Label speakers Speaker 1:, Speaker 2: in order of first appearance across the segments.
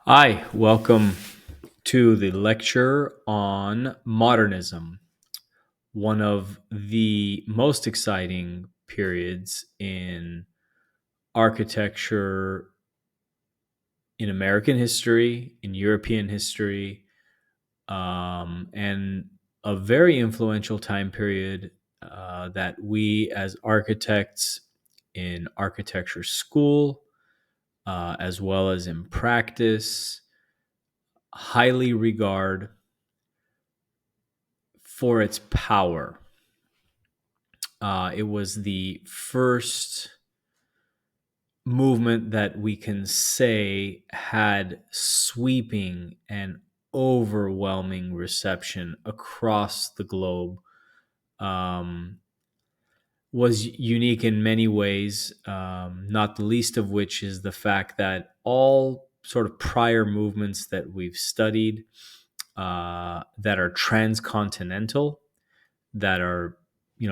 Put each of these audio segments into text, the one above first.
Speaker 1: Hi, welcome to the lecture on modernism, one of the most exciting periods in architecture in American history, in European history, and a very influential time period that we as architects in architecture school, as well as in practice, highly regard for its power. It was the first movement that we can say had sweeping and overwhelming reception across the globe. Um, was unique in many ways, not the least of which is the fact that all sort of prior movements that we've studied that are transcontinental, that are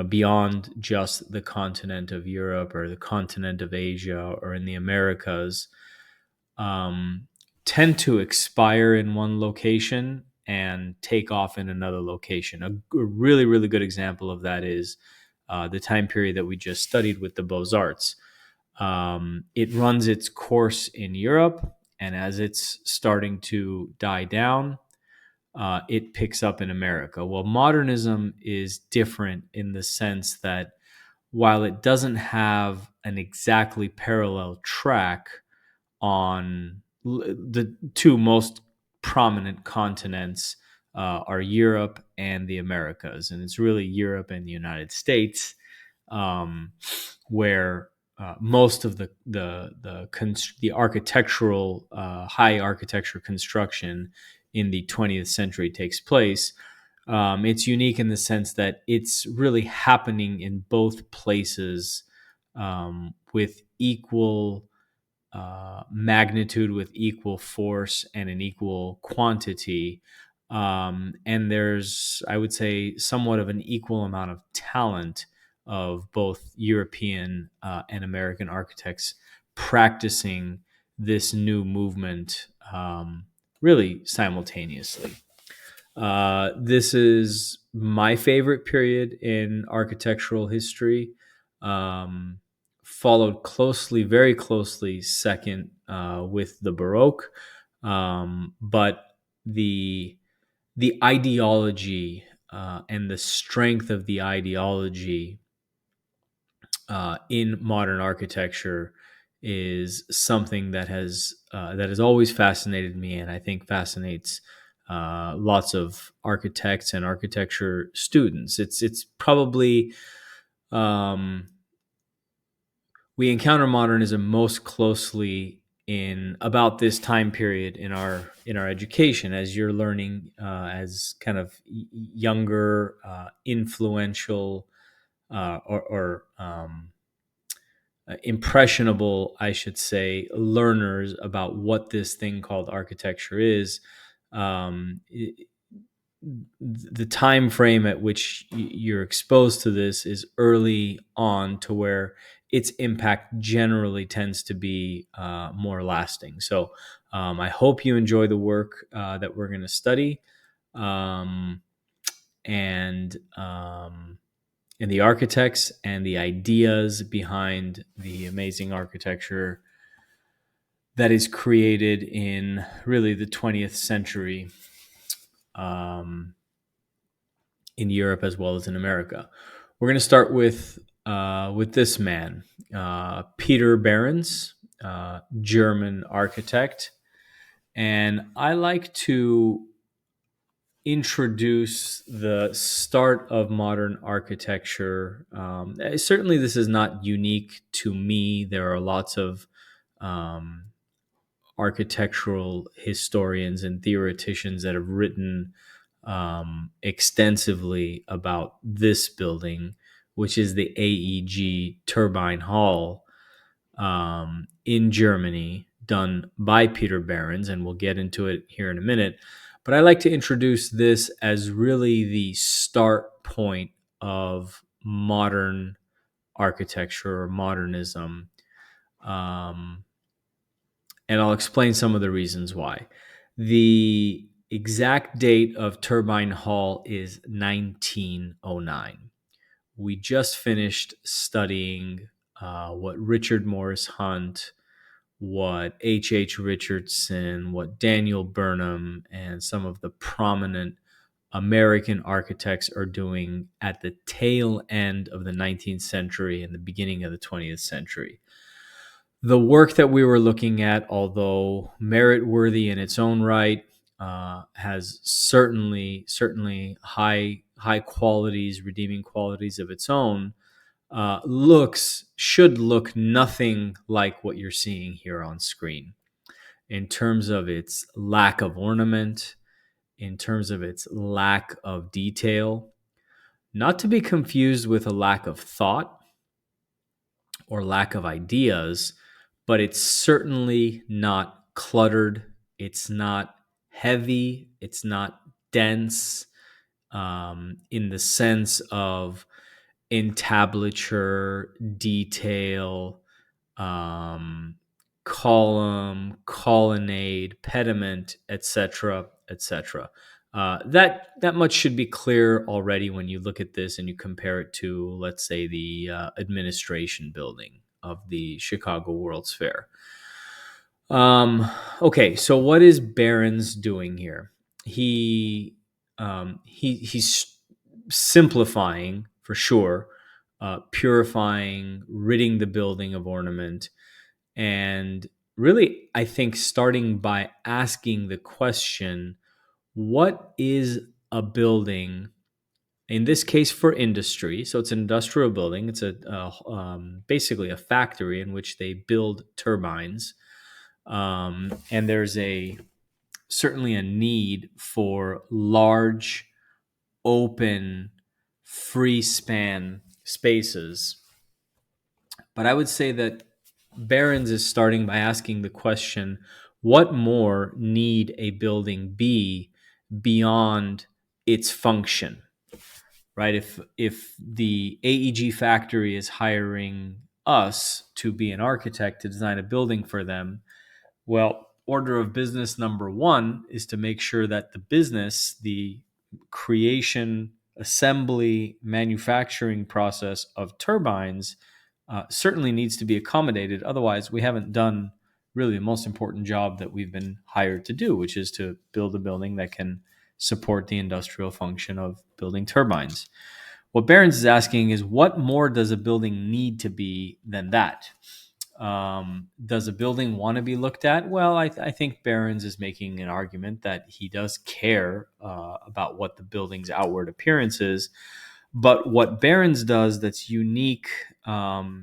Speaker 1: beyond just the continent of Europe or the continent of Asia or in the Americas, um, tend to expire in one location and take off in another location. A really, really good example of that is the time period that we just studied with the Beaux-Arts. It runs its course in Europe, and as it's starting to die down, it picks up in America. Well, modernism is different in the sense that while it doesn't have an exactly parallel track on the two most prominent continents, are Europe and the Americas, and it's really Europe and the United States, where most of the architectural high architecture construction in the 20th century takes place. It's unique in the sense that it's really happening in both places with equal magnitude, with equal force, and an equal quantity. And there's, I would say, somewhat of an equal amount of talent of both European and American architects practicing this new movement really simultaneously. This is my favorite period in architectural history. Um, Followed closely, very closely, second with the Baroque, but the the ideology and the strength of the ideology in modern architecture is something that has always fascinated me, and I think fascinates lots of architects and architecture students. It's probably um, we encounter modernism most closely in about this time period in our education, as you're learning as kind of younger, influential, or impressionable, I should say, learners about what this thing called architecture is. Um, the time frame at which you're exposed to this is early on, to where its impact generally tends to be more lasting. So I hope you enjoy the work that we're going to study, um, and um, and the architects and the ideas behind the amazing architecture that is created in really the 20th century, um, in Europe as well as in America. We're going to start with this man, Peter Behrens, German architect, and I like to introduce the start of modern architecture. Certainly, this is not unique to me. There are lots of um, architectural historians and theoreticians that have written extensively about this building, which is the AEG Turbine Hall in Germany, done by Peter Behrens, and we'll get into it here in a minute. But I like to introduce this as really the start point of modern architecture or modernism. Um, and I'll explain some of the reasons why. The exact date of Turbine Hall is 1909. We just finished studying what Richard Morris Hunt, what H. Richardson, what Daniel Burnham, and some of the prominent American architects are doing at the tail end of the 19th century and the beginning of the 20th century. The work that we were looking at, although merit-worthy in its own right, has certainly high qualities, redeeming qualities of its own. Should look nothing like what you're seeing here on screen in terms of its lack of ornament, in terms of its lack of detail, not to be confused with a lack of thought or lack of ideas, but it's certainly not cluttered. It's not heavy. It's not dense in the sense of entablature, detail, um, column, colonnade, pediment, etc., etc. That much should be clear already when you look at this and you compare it to, let's say, the administration building of the Chicago World's Fair. Okay, so what is Barron's doing here? He's simplifying for sure, purifying, ridding the building of ornament, and really, I think starting by asking the question, what is a building? In this case, for industry, so it's an industrial building. It's basically a factory in which they build turbines, and there's certainly a need for large, open, free span spaces. But I would say that Barron's is starting by asking the question, what more need a building be beyond its function? Right? If the AEG factory is hiring us to be an architect to design a building for them, well, order of business number one is to make sure that the business, the creation, assembly, manufacturing process of turbines certainly needs to be accommodated. Otherwise, we haven't done really the most important job that we've been hired to do, which is to build a building that can support the industrial function of building turbines. What Barron's is asking is, what more does a building need to be than that? Does a building want to be looked at? Well, I think Barron's is making an argument that he does care about what the building's outward appearance is. But what Barron's does that's unique up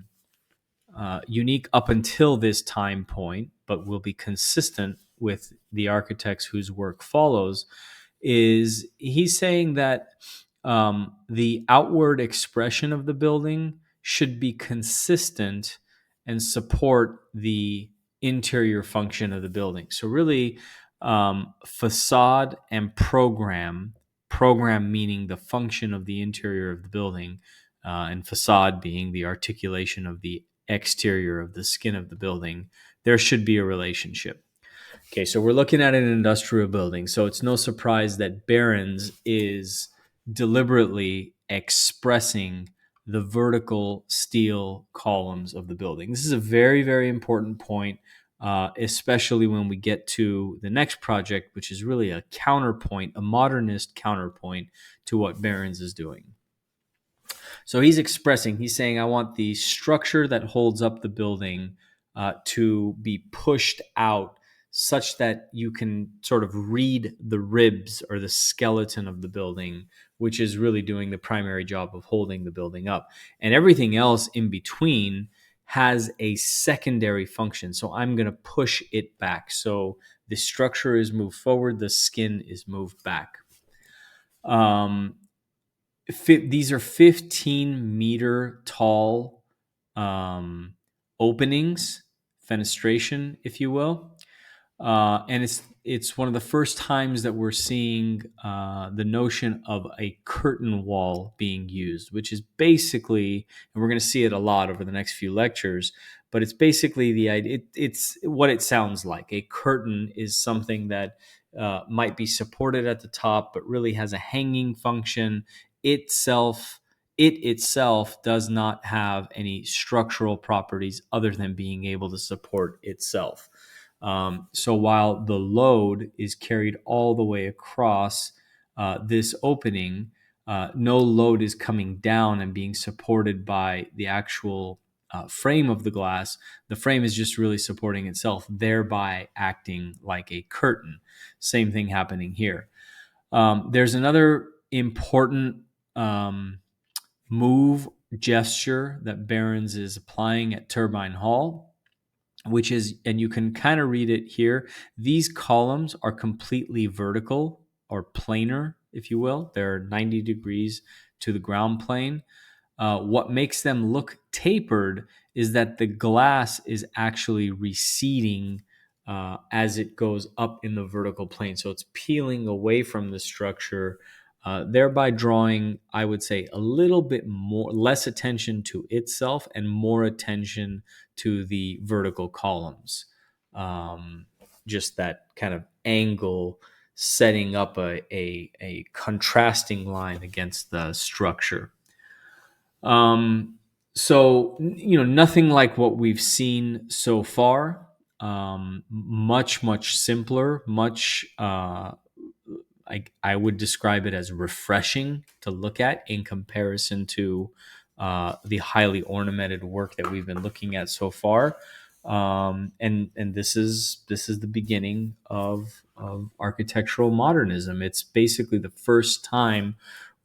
Speaker 1: until this time point, but will be consistent with the architects whose work follows, is he's saying that the outward expression of the building should be consistent and support the interior function of the building. So really, facade and program meaning the function of the interior of the building, and facade being the articulation of the exterior of the skin of the building, there should be a relationship. Okay, so we're looking at an industrial building, so it's no surprise that Barron's is deliberately expressing the vertical steel columns of the building. This is a very, very important point, especially when we get to the next project, which is really a counterpoint, a modernist counterpoint to what Barron's is doing. So he's saying, I want the structure that holds up the building to be pushed out such that you can sort of read the ribs or the skeleton of the building, which is really doing the primary job of holding the building up. And everything else in between has a secondary function. So I'm going to push it back. So the structure is moved forward, the skin is moved back. These are 15-meter tall openings, fenestration, if you will. And it's one of the first times that we're seeing the notion of a curtain wall being used, which is basically, and we're going to see it a lot over the next few lectures, but it's basically the idea. It's what it sounds like. A curtain is something that might be supported at the top, but really has a hanging function. Itself, it itself does not have any structural properties other than being able to support itself. So while the load is carried all the way across this opening, no load is coming down and being supported by the actual frame of the glass. The frame is just really supporting itself, thereby acting like a curtain. Same thing happening here. There's another important move gesture that Behrens is applying at Turbine Hall, which is, and you can kind of read it here, these columns are completely vertical or planar, if you will. They're 90 degrees to the ground plane. What makes them look tapered is that the glass is actually receding as it goes up in the vertical plane. So it's peeling away from the structure, thereby drawing, I would say, a little bit less attention to itself and more attention to the vertical columns. Just that kind of angle setting up a contrasting line against the structure. So, nothing like what we've seen so far. Much simpler, much, I would describe it as refreshing to look at in comparison to the highly ornamented work that we've been looking at so far. And this is the beginning of architectural modernism. It's basically the first time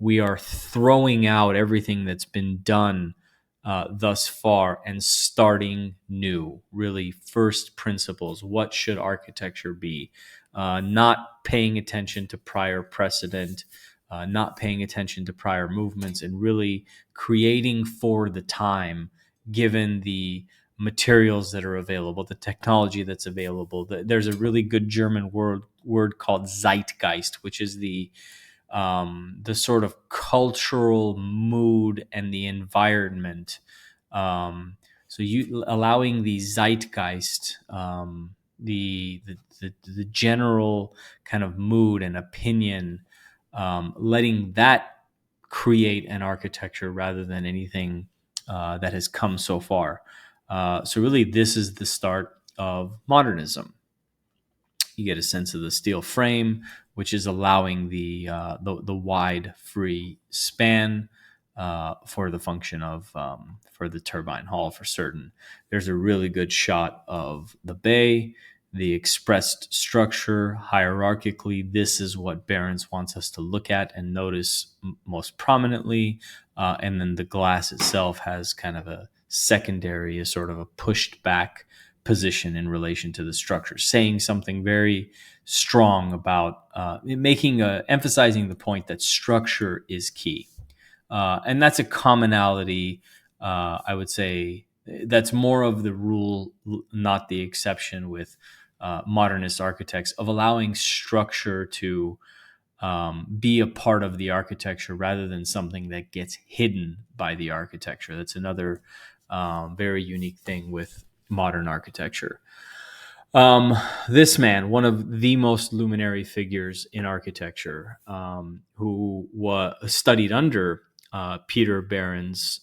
Speaker 1: we are throwing out everything that's been done thus far and starting new. Really, first principles. What should architecture be? Not paying attention to prior precedent, not paying attention to prior movements, and really creating for the time, given the materials that are available, the technology that's available. There's a really good German word called Zeitgeist, which is the sort of cultural mood and the environment. So you allowing the Zeitgeist, the general kind of mood and opinion, letting that create an architecture rather than anything that has come so far. So really, this is the start of modernism. You get a sense of the steel frame, which is allowing the wide, free span for the function of for the turbine hall for certain. There's a really good shot of the bay, the expressed structure hierarchically. This is what Behrens wants us to look at and notice most prominently. And then the glass itself has kind of a secondary, a sort of a pushed back position in relation to the structure, saying something very strong about emphasizing the point that structure is key. And that's a commonality, I would say, that's more of the rule, not the exception, with modernist architects, of allowing structure to be a part of the architecture rather than something that gets hidden by the architecture. That's another very unique thing with modern architecture. This man, one of the most luminary figures in architecture, who studied under Peter Behrens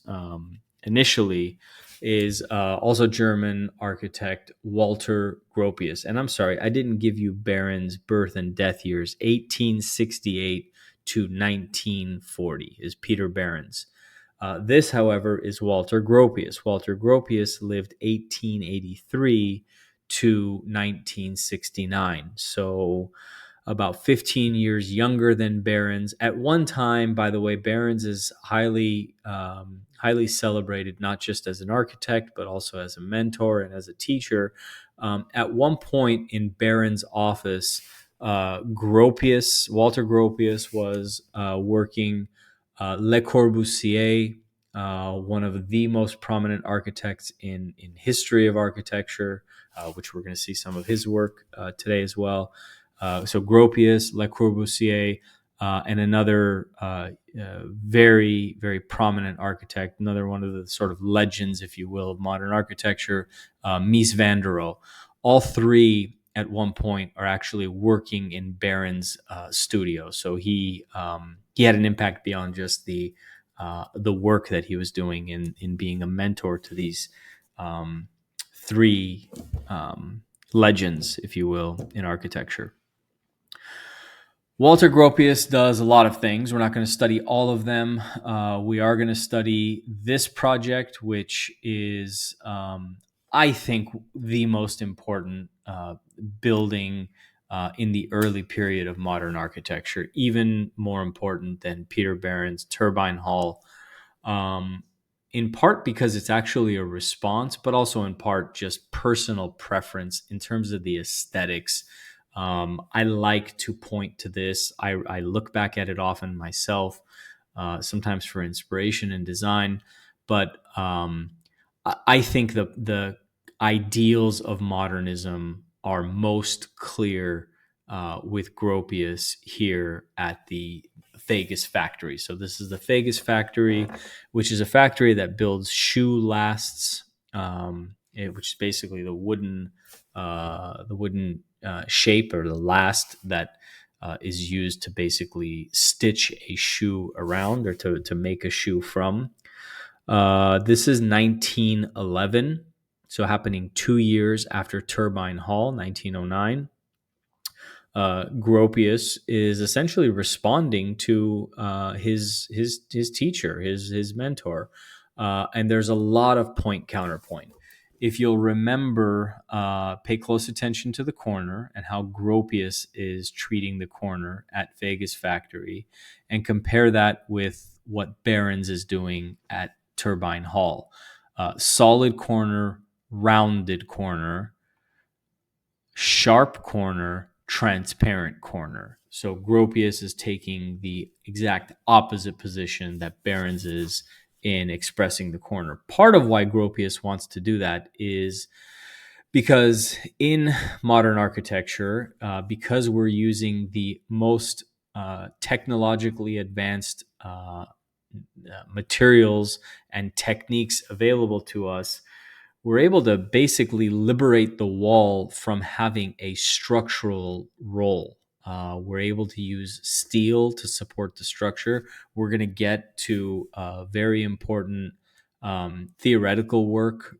Speaker 1: initially, is also German architect Walter Gropius. And I'm sorry, I didn't give you Behrens' birth and death years. 1868 to 1940 is Peter Behrens. This, however, is Walter Gropius. Walter Gropius lived 1883 to 1969. So about 15 years younger than Behrens. At one time, by the way, Behrens is highly celebrated, not just as an architect, but also as a mentor and as a teacher. At one point in Behrens' office, Walter Gropius was working Le Corbusier, one of the most prominent architects in history of architecture, which we're going to see some of his work today as well. So Gropius, Le Corbusier, and another very, very prominent architect, another one of the sort of legends, if you will, of modern architecture, Mies van der Rohe. All three at one point are actually working in Barron's studio. So he had an impact beyond just the work that he was doing in being a mentor to these three legends, if you will, in architecture. Walter Gropius does a lot of things. We're not going to study all of them. We are going to study this project, which is, I think, the most important building in the early period of modern architecture, even more important than Peter Barron's Turbine Hall, in part because it's actually a response, but also in part just personal preference in terms of the aesthetics. I like to point to this. I look back at it often myself, sometimes for inspiration and design. But I think the ideals of modernism are most clear with Gropius here at the Vegas factory. So this is the Vegas factory, which is a factory that builds shoe lasts, which is basically the wooden shape or the last that is used to basically stitch a shoe around or to make a shoe from. This is 1911, so happening 2 years after Turbine Hall, 1909. Gropius is essentially responding to his teacher, his mentor, and there's a lot of point counterpoint. If you'll remember, pay close attention to the corner and how Gropius is treating the corner at Vegas Factory, and compare that with what Barron's is doing at Turbine Hall. Solid corner, rounded corner, sharp corner, transparent corner. So Gropius is taking the exact opposite position that Barron's is in expressing the corner. Part of why Gropius wants to do that is because in modern architecture, because we're using the most technologically advanced materials and techniques available to us, we're able to basically liberate the wall from having a structural role. We're able to use steel to support the structure. We're going to get to very important theoretical work,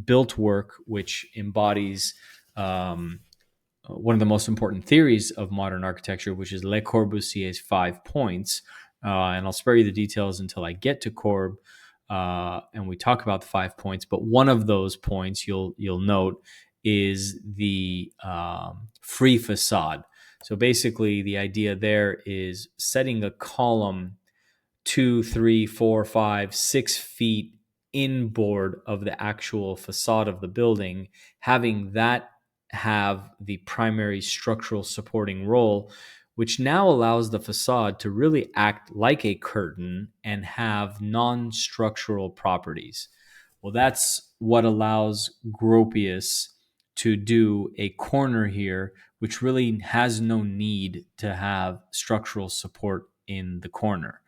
Speaker 1: built work, which embodies one of the most important theories of modern architecture, which is Le Corbusier's 5 points. And I'll spare you the details until I get to Corb. And we talk about the 5 points, but one of those points you'll note is the free facade. So basically, the idea there is setting a column 2, 3, 4, 5, 6 feet inboard of the actual facade of the building, having that have the primary structural supporting role, which now allows the facade to really act like a curtain and have non-structural properties. Well, that's what allows Gropius to do a corner here, which really has no need to have structural support in the corner.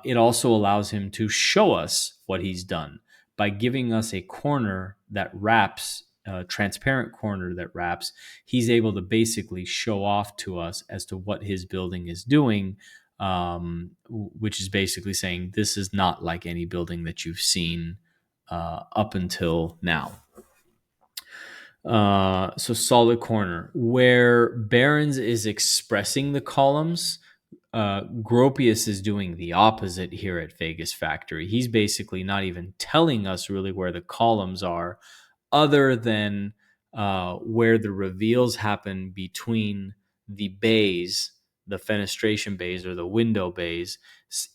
Speaker 1: It also allows him to show us what he's done by giving us a corner that wraps, a transparent corner that wraps. He's able to basically show off to us as to what his building is doing, which is basically saying this is not like any building that you've seen up until now. So solid corner. Where Barron's is expressing the columns, Gropius is doing the opposite here at Vegas Factory. He's basically not even telling us really where the columns are, other than where the reveals happen between the bays, the fenestration bays or the window bays,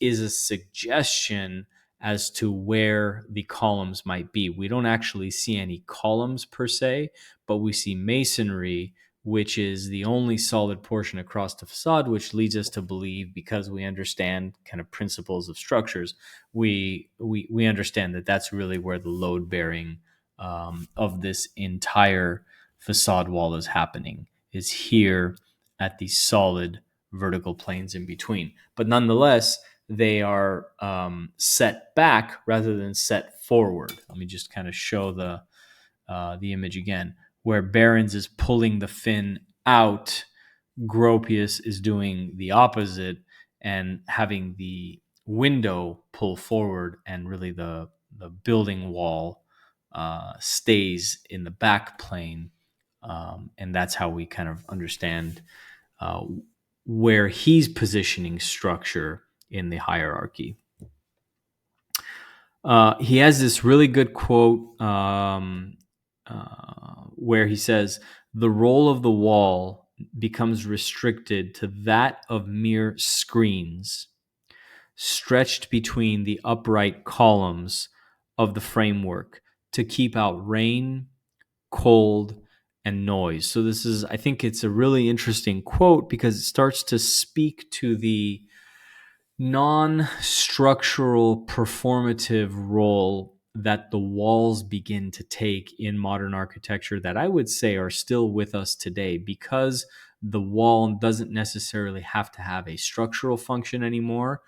Speaker 1: is a suggestion as to where the columns might be. We don't actually see any columns per se, but we see masonry, which is the only solid portion across the facade, which leads us to believe, because we understand kind of principles of structures, we understand that that's really where the load bearing of this entire facade wall is happening, is here at the solid vertical planes in between. But nonetheless, they are set back rather than set forward. Let me just kind of show the image again, where Barons is pulling the fin out. Gropius is doing the opposite and having the window pull forward, and really the building wall stays in the back plane. And that's how we kind of understand uh, where he's positioning structure in the hierarchy. He has this really good quote where he says, "The role of the wall becomes restricted to that of mere screens stretched between the upright columns of the framework to keep out rain, cold, and noise." So this is, I think it's a really interesting quote because it starts to speak to the non-structural performative role that the walls begin to take in modern architecture that I would say are still with us today, because the wall doesn't necessarily have to have a structural function anymore.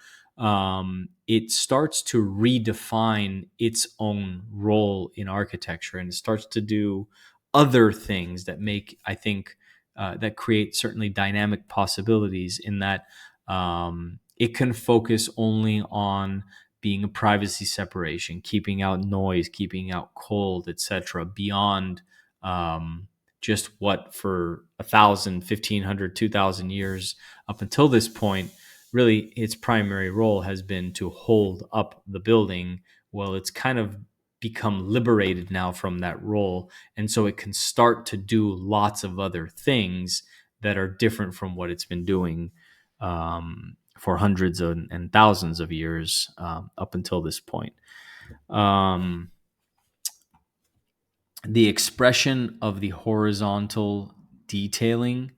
Speaker 1: It starts to redefine its own role in architecture, and it starts to do other things that make, I think, that create certainly dynamic possibilities in that it can focus only on being a privacy separation, keeping out noise, keeping out cold, etc., beyond just what for 1,000, 1,500, 2,000 years up until this point, really its primary role has been to hold up the building. Well, it's kind of become liberated now from that role. And so it can start to do lots of other things that are different from what it's been doing for hundreds and thousands of years up until this point. The expression of the horizontal detailing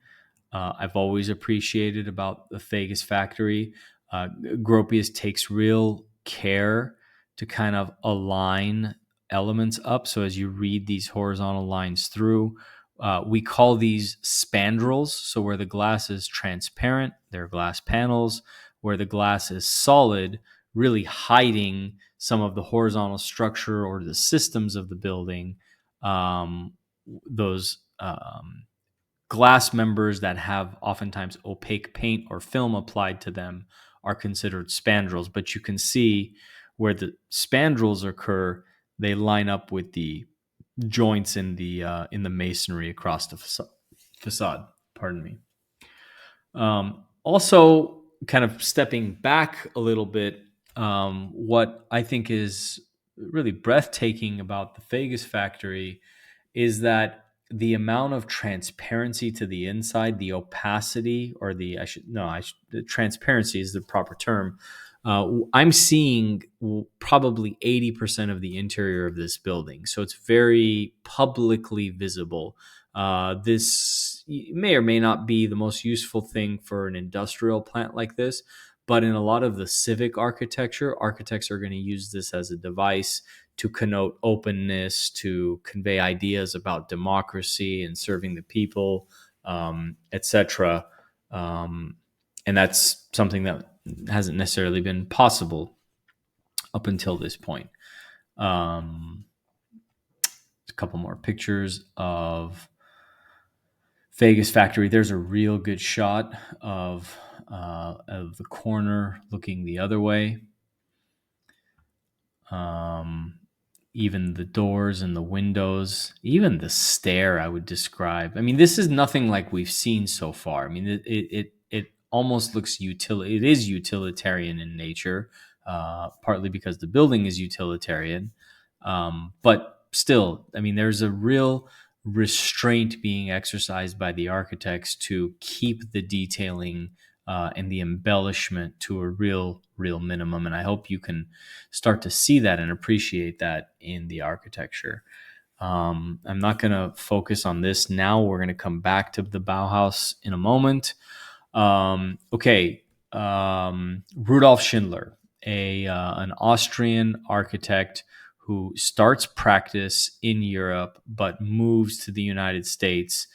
Speaker 1: I've always appreciated about the Vegas factory. Gropius takes real care to kind of align elements up. So as you read these horizontal lines through, we call these spandrels. So where the glass is transparent, they're glass panels. Where the glass is solid, really hiding some of the horizontal structure or the systems of the building. Those glass members that have oftentimes opaque paint or film applied to them are considered spandrels. But you can see where the spandrels occur, they line up with the joints in the masonry across the facade. Pardon me. Also, kind of stepping back a little bit, what I think is really breathtaking about the Vegas factory is that the amount of transparency to the inside, the opacity, or the transparency is the proper term. I'm seeing probably 80% of the interior of this building. So it's very publicly visible. This may or may not be the most useful thing for an industrial plant like this, but in a lot of the civic architecture, architects are going to use this as a device to connote openness, to convey ideas about democracy and serving the people, etc. And that's something that hasn't necessarily been possible up until this point. A couple more pictures of Vegas factory. There's a real good shot of the corner looking the other way. Even the doors and the windows, even the stair, I would describe. I mean, this is nothing like we've seen so far. I mean, it almost looks it is utilitarian in nature, partly because the building is utilitarian, but still, I mean, there's a real restraint being exercised by the architects to keep the detailing and the embellishment to a real minimum. And I hope you can start to see that and appreciate that in the architecture. I'm not going to focus on this now. We're going to come back to the Bauhaus in a moment. Rudolf Schindler, an Austrian architect who starts practice in Europe but moves to the United States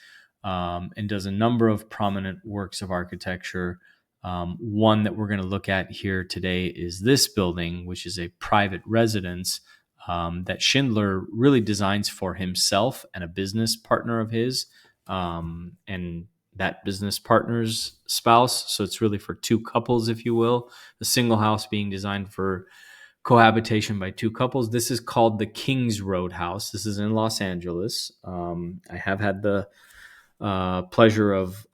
Speaker 1: and does a number of prominent works of architecture. One that we're going to look at here today is this building, which is a private residence that Schindler really designs for himself and a business partner of his, and that business partner's spouse. So it's really for two couples, if you will. A single house being designed for cohabitation by two couples. This is called the Kings Road House. This is in Los Angeles. I have had the pleasure of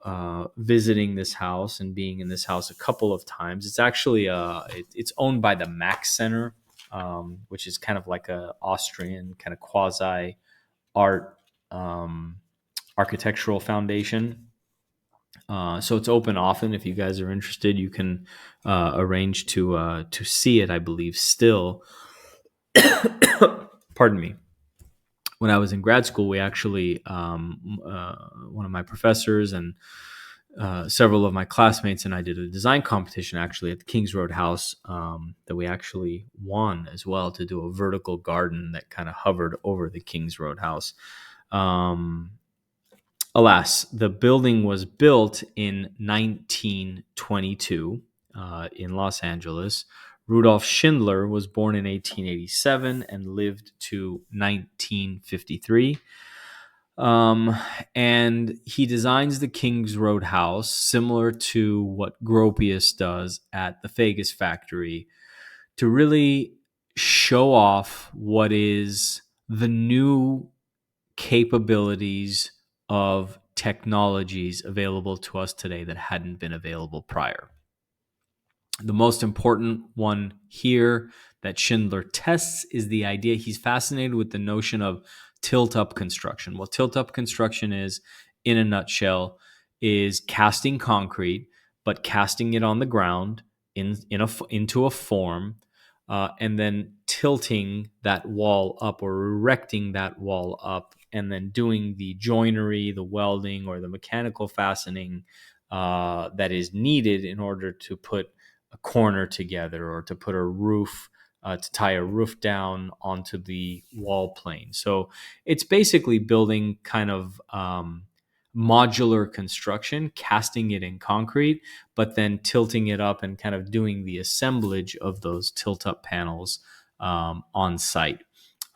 Speaker 1: visiting this house and being in this house a couple of times. It's actually it's owned by the Max Center, which is kind of like a Austrian kind of quasi art architectural foundation. So it's open often. If you guys are interested, you can arrange to see it. I believe still. Pardon me. When I was in grad school, we actually one of my professors and several of my classmates and I did a design competition actually at the Kings Road House that we actually won as well, to do a vertical garden that kind of hovered over the Kings Road House. Alas, the building was built in 1922 in Los Angeles. Rudolf Schindler was born in 1887 and lived to 1953. And he designs the Kings Road House similar to what Gropius does at the Vegas factory, to really show off what is the new capabilities of technologies available to us today that hadn't been available prior. The most important one here that Schindler tests is the idea. He's fascinated with the notion of tilt-up construction. What tilt-up construction is, in a nutshell, is casting concrete, but casting it on the ground into a form, and then tilting that wall up or erecting that wall up, and then doing the joinery, the welding, or the mechanical fastening that is needed in order to put a corner together or to put a roof, to tie a roof down onto the wall plane. So it's basically building kind of modular construction, casting it in concrete, but then tilting it up and kind of doing the assemblage of those tilt-up panels on site.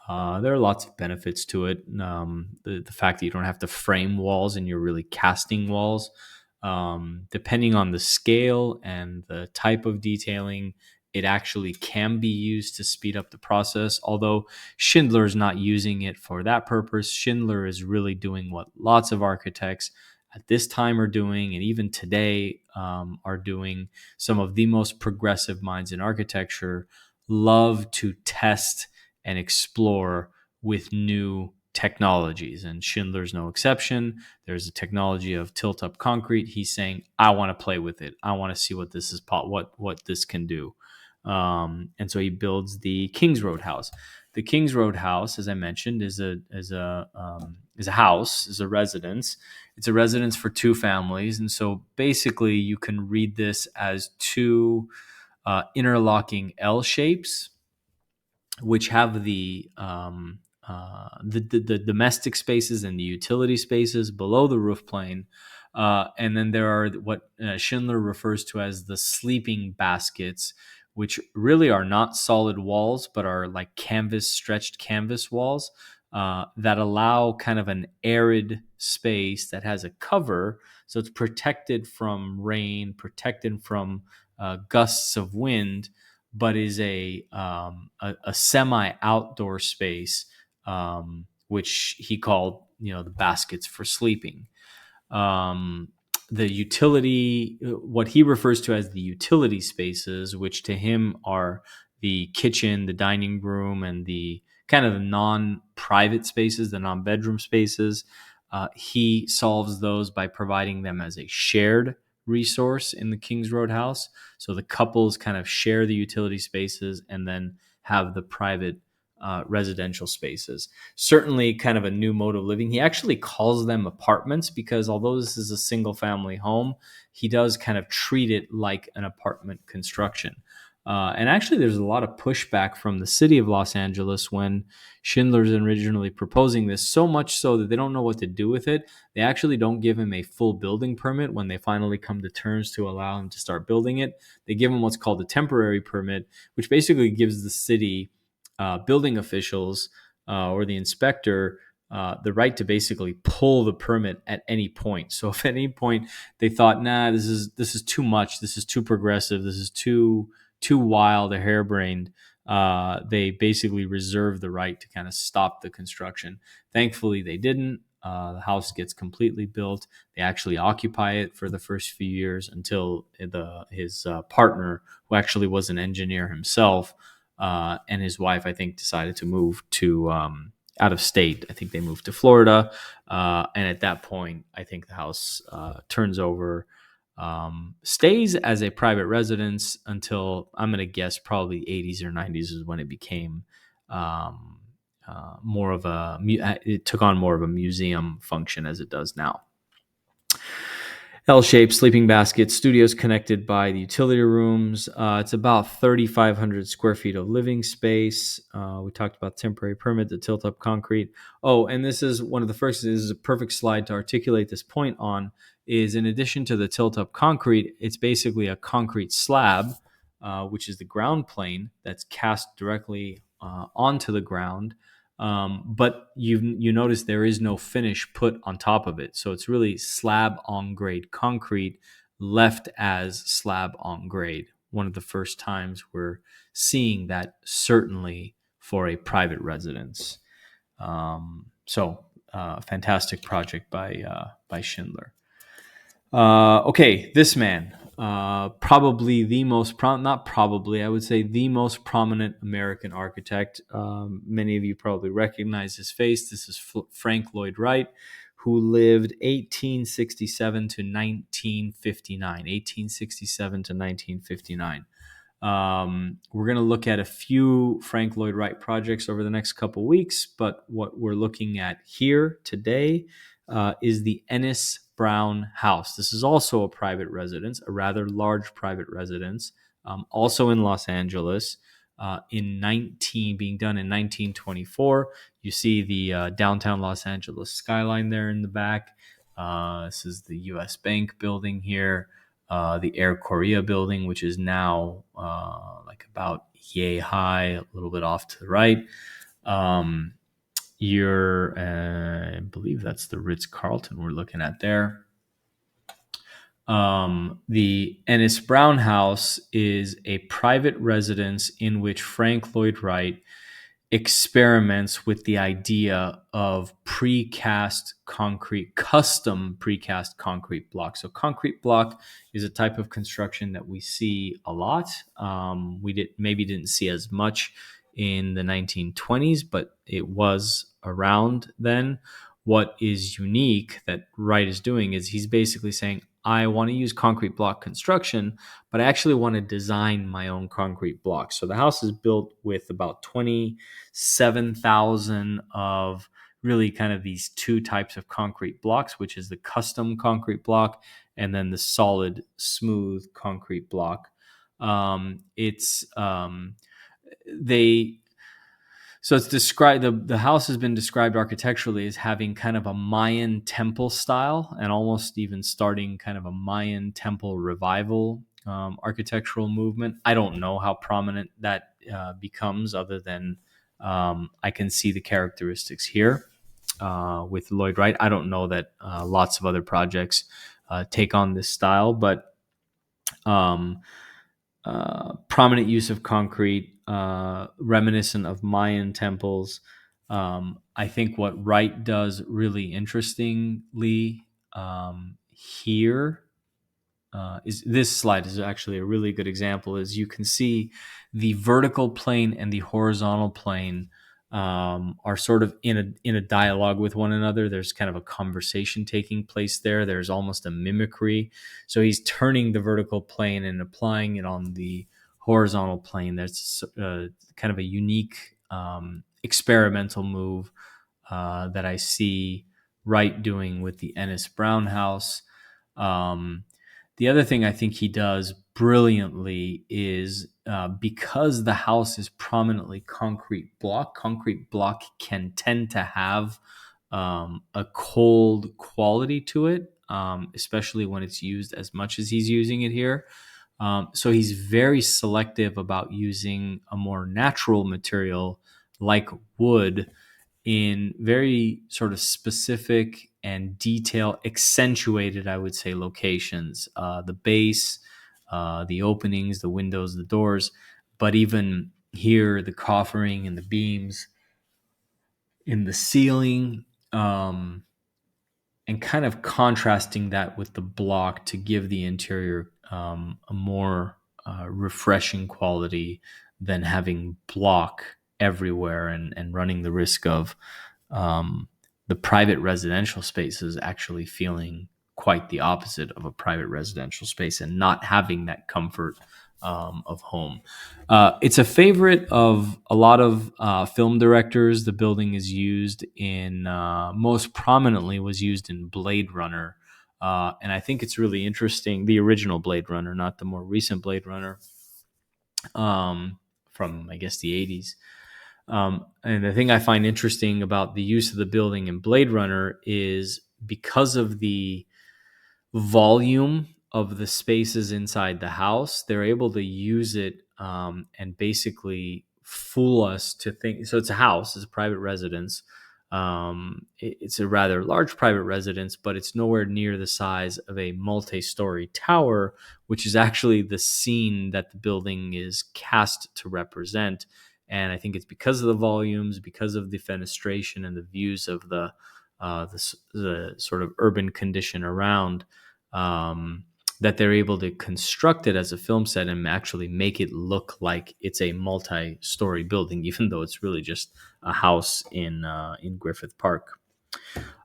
Speaker 1: There are lots of benefits to it. The fact that you don't have to frame walls and you're really casting walls. Depending on the scale and the type of detailing, it actually can be used to speed up the process. Although Schindler is not using it for that purpose. Schindler is really doing what lots of architects at this time are doing, and even today are doing. Some of the most progressive minds in architecture love to test and explore with new technologies, and Schindler's no exception. There's a technology of tilt-up concrete. He's saying, "I want to play with it. I want to see what this is, what this can do." And so he builds the Kings Road House. The Kings Road House, as I mentioned, is a house, is a residence. It's a residence for two families, and so basically you can read this as two interlocking L shapes, which have the domestic spaces and the utility spaces below the roof plane. And then there are what Schindler refers to as the sleeping baskets, which really are not solid walls, but are like stretched canvas walls that allow kind of an arid space that has a cover. So it's protected from rain, protected from gusts of wind, but is a semi-outdoor space, which he called, the baskets for sleeping. The utility, what he refers to as the utility spaces, which to him are the kitchen, the dining room, and the kind of the non-private spaces, the non-bedroom spaces. He solves those by providing them as a shared resource in the Kings Road House. So the couples kind of share the utility spaces and then have the private residential spaces. Certainly kind of a new mode of living. He actually calls them apartments because although this is a single family home, he does kind of treat it like an apartment construction. And actually, there's a lot of pushback from the city of Los Angeles when Schindler's originally proposing this, so much so that they don't know what to do with it. They actually don't give him a full building permit when they finally come to terms to allow him to start building it. They give him what's called a temporary permit, which basically gives the city building officials or the inspector the right to basically pull the permit at any point. So if at any point they thought, nah, this is too much, this is too progressive, this is too wild or harebrained, they basically reserve the right to kind of stop the construction. Thankfully, they didn't. The house gets completely built. They actually occupy it for the first few years until his partner, who actually was an engineer himself, and his wife, I think, decided to move to out of state. I think they moved to Florida. And at that point, I think the house turns over, stays as a private residence until, I'm going to guess, probably 80s or 90s is when it became more of it took on more of a museum function as it does now. L-shaped sleeping basket, studios connected by the utility rooms. It's about 3,500 square feet of living space. We talked about temporary permit, the tilt-up concrete. Oh, and this is one of the first. This is a perfect slide to articulate this point on. Is in addition to the tilt-up concrete, it's basically a concrete slab, which is the ground plane that's cast directly onto the ground. But you notice there is no finish put on top of it. So it's really slab on grade concrete left as slab on grade. One of the first times we're seeing that, certainly for a private residence. Fantastic project by Schindler. Okay, this man, probably the most not probably, I would say the most prominent American architect. Many of you probably recognize his face. This is Frank Lloyd Wright, who lived 1867 to 1959. 1867 to 1959. We're going to look at a few Frank Lloyd Wright projects over the next couple weeks, but what we're looking at here today is the Ennis Brown House. This is also a private residence, a rather large private residence, also in Los Angeles, being done in 1924. You see the downtown Los Angeles skyline there in the back. This is the U.S. Bank building here. The Air Korea building, which is now like about yay high, a little bit off to the right. I believe that's the Ritz-Carlton we're looking at there. The Ennis Brown House is a private residence in which Frank Lloyd Wright experiments with the idea of custom precast concrete block. So concrete block is a type of construction that we see a lot. We didn't see as much in the 1920s, but it was around then. What is unique that Wright is doing is he's basically saying, I want to use concrete block construction, but I actually want to design my own concrete blocks. So the house is built with about 27,000 of really kind of these two types of concrete blocks, which is the custom concrete block and then the solid, smooth concrete block. So it's described. The house has been described architecturally as having kind of a Mayan temple style, and almost even starting kind of a Mayan temple revival architectural movement. I don't know how prominent that becomes, other than I can see the characteristics here with Lloyd Wright. I don't know that lots of other projects take on this style, but prominent use of concrete, reminiscent of Mayan temples. I think what Wright does really interestingly here is this slide is actually a really good example. As you can see, the vertical plane and the horizontal plane are sort of in a dialogue with one another. There's kind of a conversation taking place there. There's almost a mimicry. So he's turning the vertical plane and applying it on the horizontal plane. That's kind of a unique experimental move that I see Wright doing with the Ennis Brown House. The other thing I think he does brilliantly is because the house is prominently concrete block can tend to have a cold quality to it, especially when it's used as much as he's using it here. So he's very selective about using a more natural material like wood in very sort of specific and detail accentuated, I would say, locations. The base, the openings, the windows, the doors, but even here, the coffering and the beams in the ceiling. And kind of contrasting that with the block to give the interior a more refreshing quality than having block everywhere and running the risk of um, the private residential spaces actually feeling quite the opposite of a private residential space and not having that comfort of home. It's a favorite of a lot of film directors. The building is used in, most prominently, was used in Blade Runner. And I think it's really interesting, the original Blade Runner, not the more recent Blade Runner from, I guess, the 80s. And the thing I find interesting about the use of the building in Blade Runner is because of the volume of the spaces inside the house, they're able to use it and basically fool us to think. So it's a house, it's a private residence. It's a rather large private residence, but it's nowhere near the size of a multi-story tower, which is actually the scene that the building is cast to represent. And I think it's because of the volumes, because of the fenestration and the views of the sort of urban condition around, that they're able to construct it as a film set and actually make it look like it's a multi-story building, even though it's really just a house in Griffith Park.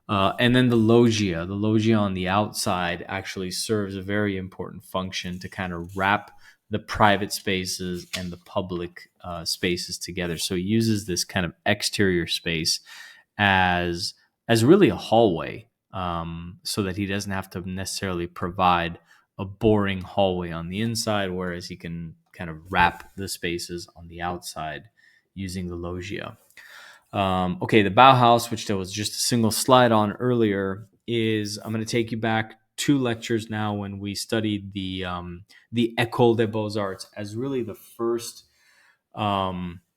Speaker 1: And then the loggia. The loggia on the outside actually serves a very important function to kind of wrap the private spaces and the public spaces together. So it uses this kind of exterior space as really a hallway, so that he doesn't have to necessarily provide a boring hallway on the inside, whereas he can kind of wrap the spaces on the outside using the loggia. Okay, the Bauhaus, which there was just a single slide on earlier, is, I'm going to take you back 2 lectures now when we studied the École des Beaux-Arts as really the first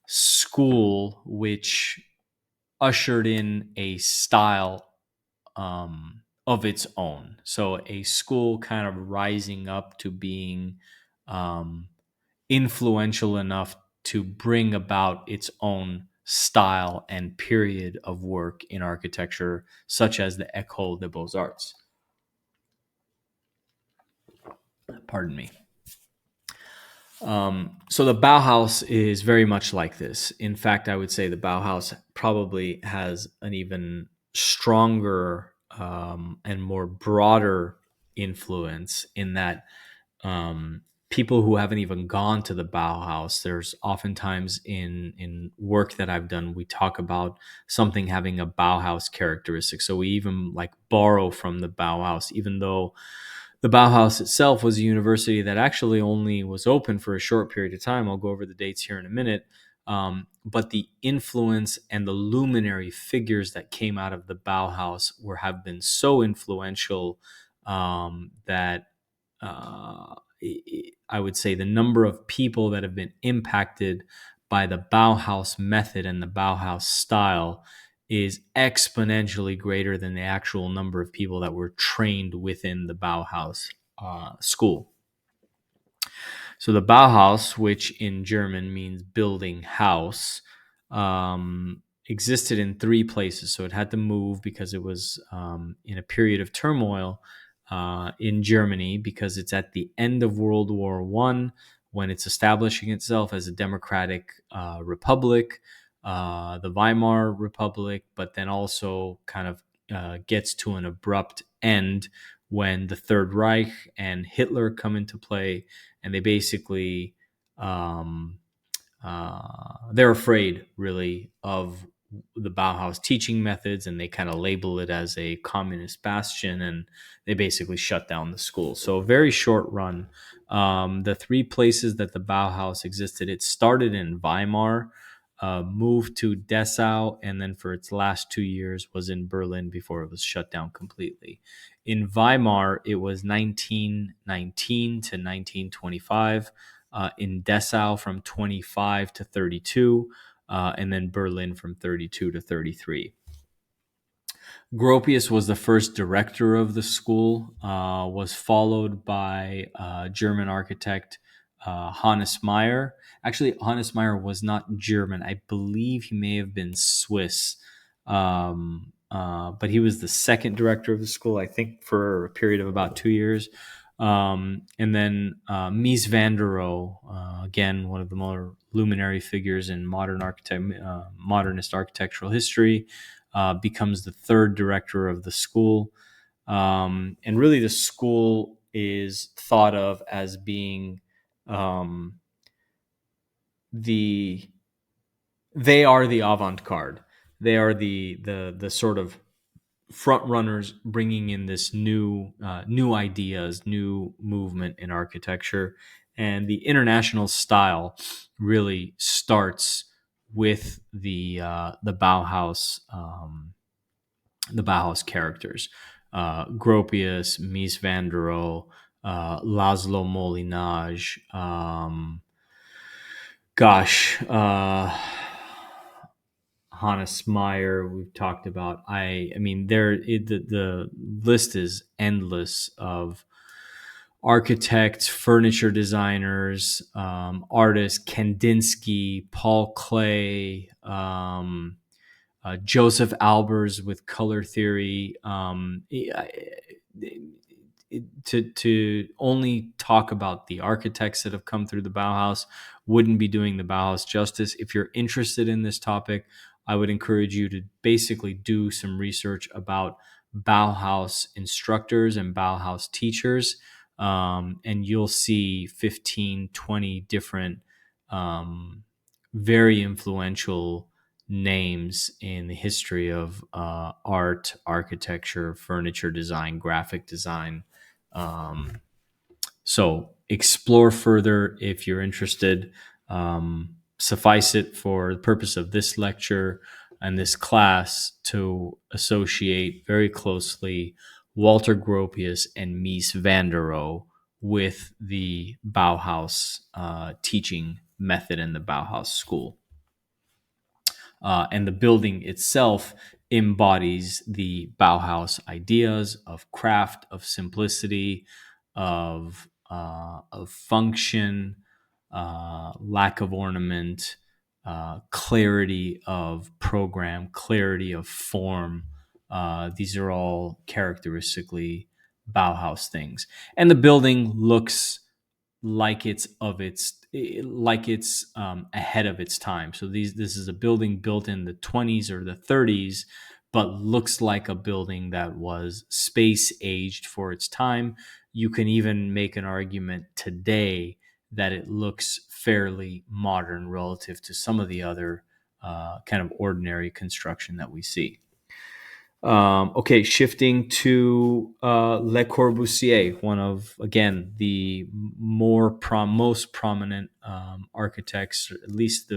Speaker 1: school which ushered in a style of its own. So a school kind of rising up to being influential enough to bring about its own style and period of work in architecture, such as the École des Beaux-Arts. Pardon me. So the Bauhaus is very much like this. In fact, I would say the Bauhaus probably has an even stronger and more broader influence in that people who haven't even gone to the Bauhaus, there's oftentimes in work that I've done, we talk about something having a Bauhaus characteristic. So we even like borrow from the Bauhaus, even though the Bauhaus itself was a university that actually only was open for a short period of time. I'll go over the dates here in a minute. But the influence and the luminary figures that came out of the Bauhaus have been so influential that I would say the number of people that have been impacted by the Bauhaus method and the Bauhaus style is exponentially greater than the actual number of people that were trained within the Bauhaus school. So the Bauhaus, which in German means building house, existed in 3 places. So it had to move because it was in a period of turmoil in Germany, because it's at the end of World War I when it's establishing itself as a democratic republic, the Weimar Republic, but then also kind of gets to an abrupt end when the Third Reich and Hitler come into play, and they basically they're afraid really of the Bauhaus teaching methods, and they kind of label it as a communist bastion, and they basically shut down the school. So a very short run. The three places that the Bauhaus existed, it started in Weimar, moved to Dessau, and then for its last 2 years was in Berlin before it was shut down completely. In Weimar, it was 1919 to 1925. In Dessau, from 25 to 32. And then Berlin from 32 to 33. Gropius was the first director of the school, was followed by German architect Hannes Meyer. Actually, Hannes Meyer was not German. I believe he may have been Swiss. But he was the second director of the school, I think, for a period of about 2 years. And then Mies van der Rohe, again, one of the more luminary figures in modernist architectural history, becomes the third director of the school. And really, the school is thought of as being they are the avant-garde. They are the sort of front runners bringing in this new ideas, new movement in architecture, and the international style really starts with the Bauhaus characters, Gropius, Mies van der Rohe, Laszlo Molinage, Hannes Meyer, we've talked about. I mean, the list is endless of architects, furniture designers, artists. Kandinsky, Paul Klee, Joseph Albers with color theory. To only talk about the architects that have come through the Bauhaus wouldn't be doing the Bauhaus justice. If you're interested in this topic, I would encourage you to basically do some research about Bauhaus instructors and Bauhaus teachers, and you'll see 15, 20 different very influential names in the history of art, architecture, furniture design, graphic design. So explore further if you're interested. Suffice it for the purpose of this lecture and this class to associate very closely Walter Gropius and Mies van der Rohe with the Bauhaus teaching method and the Bauhaus school. And the building itself embodies the Bauhaus ideas of craft, of simplicity, of function, lack of ornament, clarity of program, clarity of form. These are all characteristically Bauhaus things. And the building looks like it's ahead of its time. So this is a building built in the 20s or the 30s, but looks like a building that was space aged for its time. You can even make an argument today that it looks fairly modern relative to some of the other kind of ordinary construction that we see. Okay, shifting to Le Corbusier, one of, again, the most prominent architects, or at least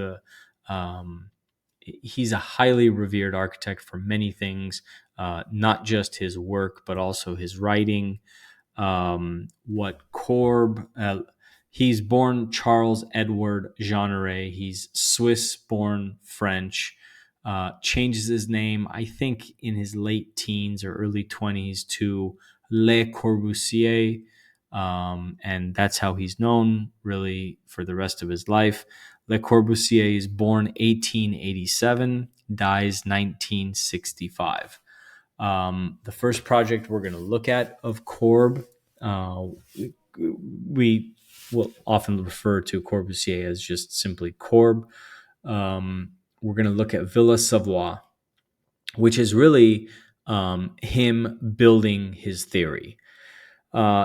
Speaker 1: he's a highly revered architect for many things, not just his work, but also his writing. He's born Charles Edward Jeanneret. He's Swiss-born French. Changes his name, I think, in his late teens or early 20s to Le Corbusier, and that's how he's known really for the rest of his life. Le Corbusier is born 1887, dies 1965. The first project we're going to look at of Corb, we will often refer to Corbusier as just simply Corb. We're going to look at Villa Savoie, which is really him building his theory.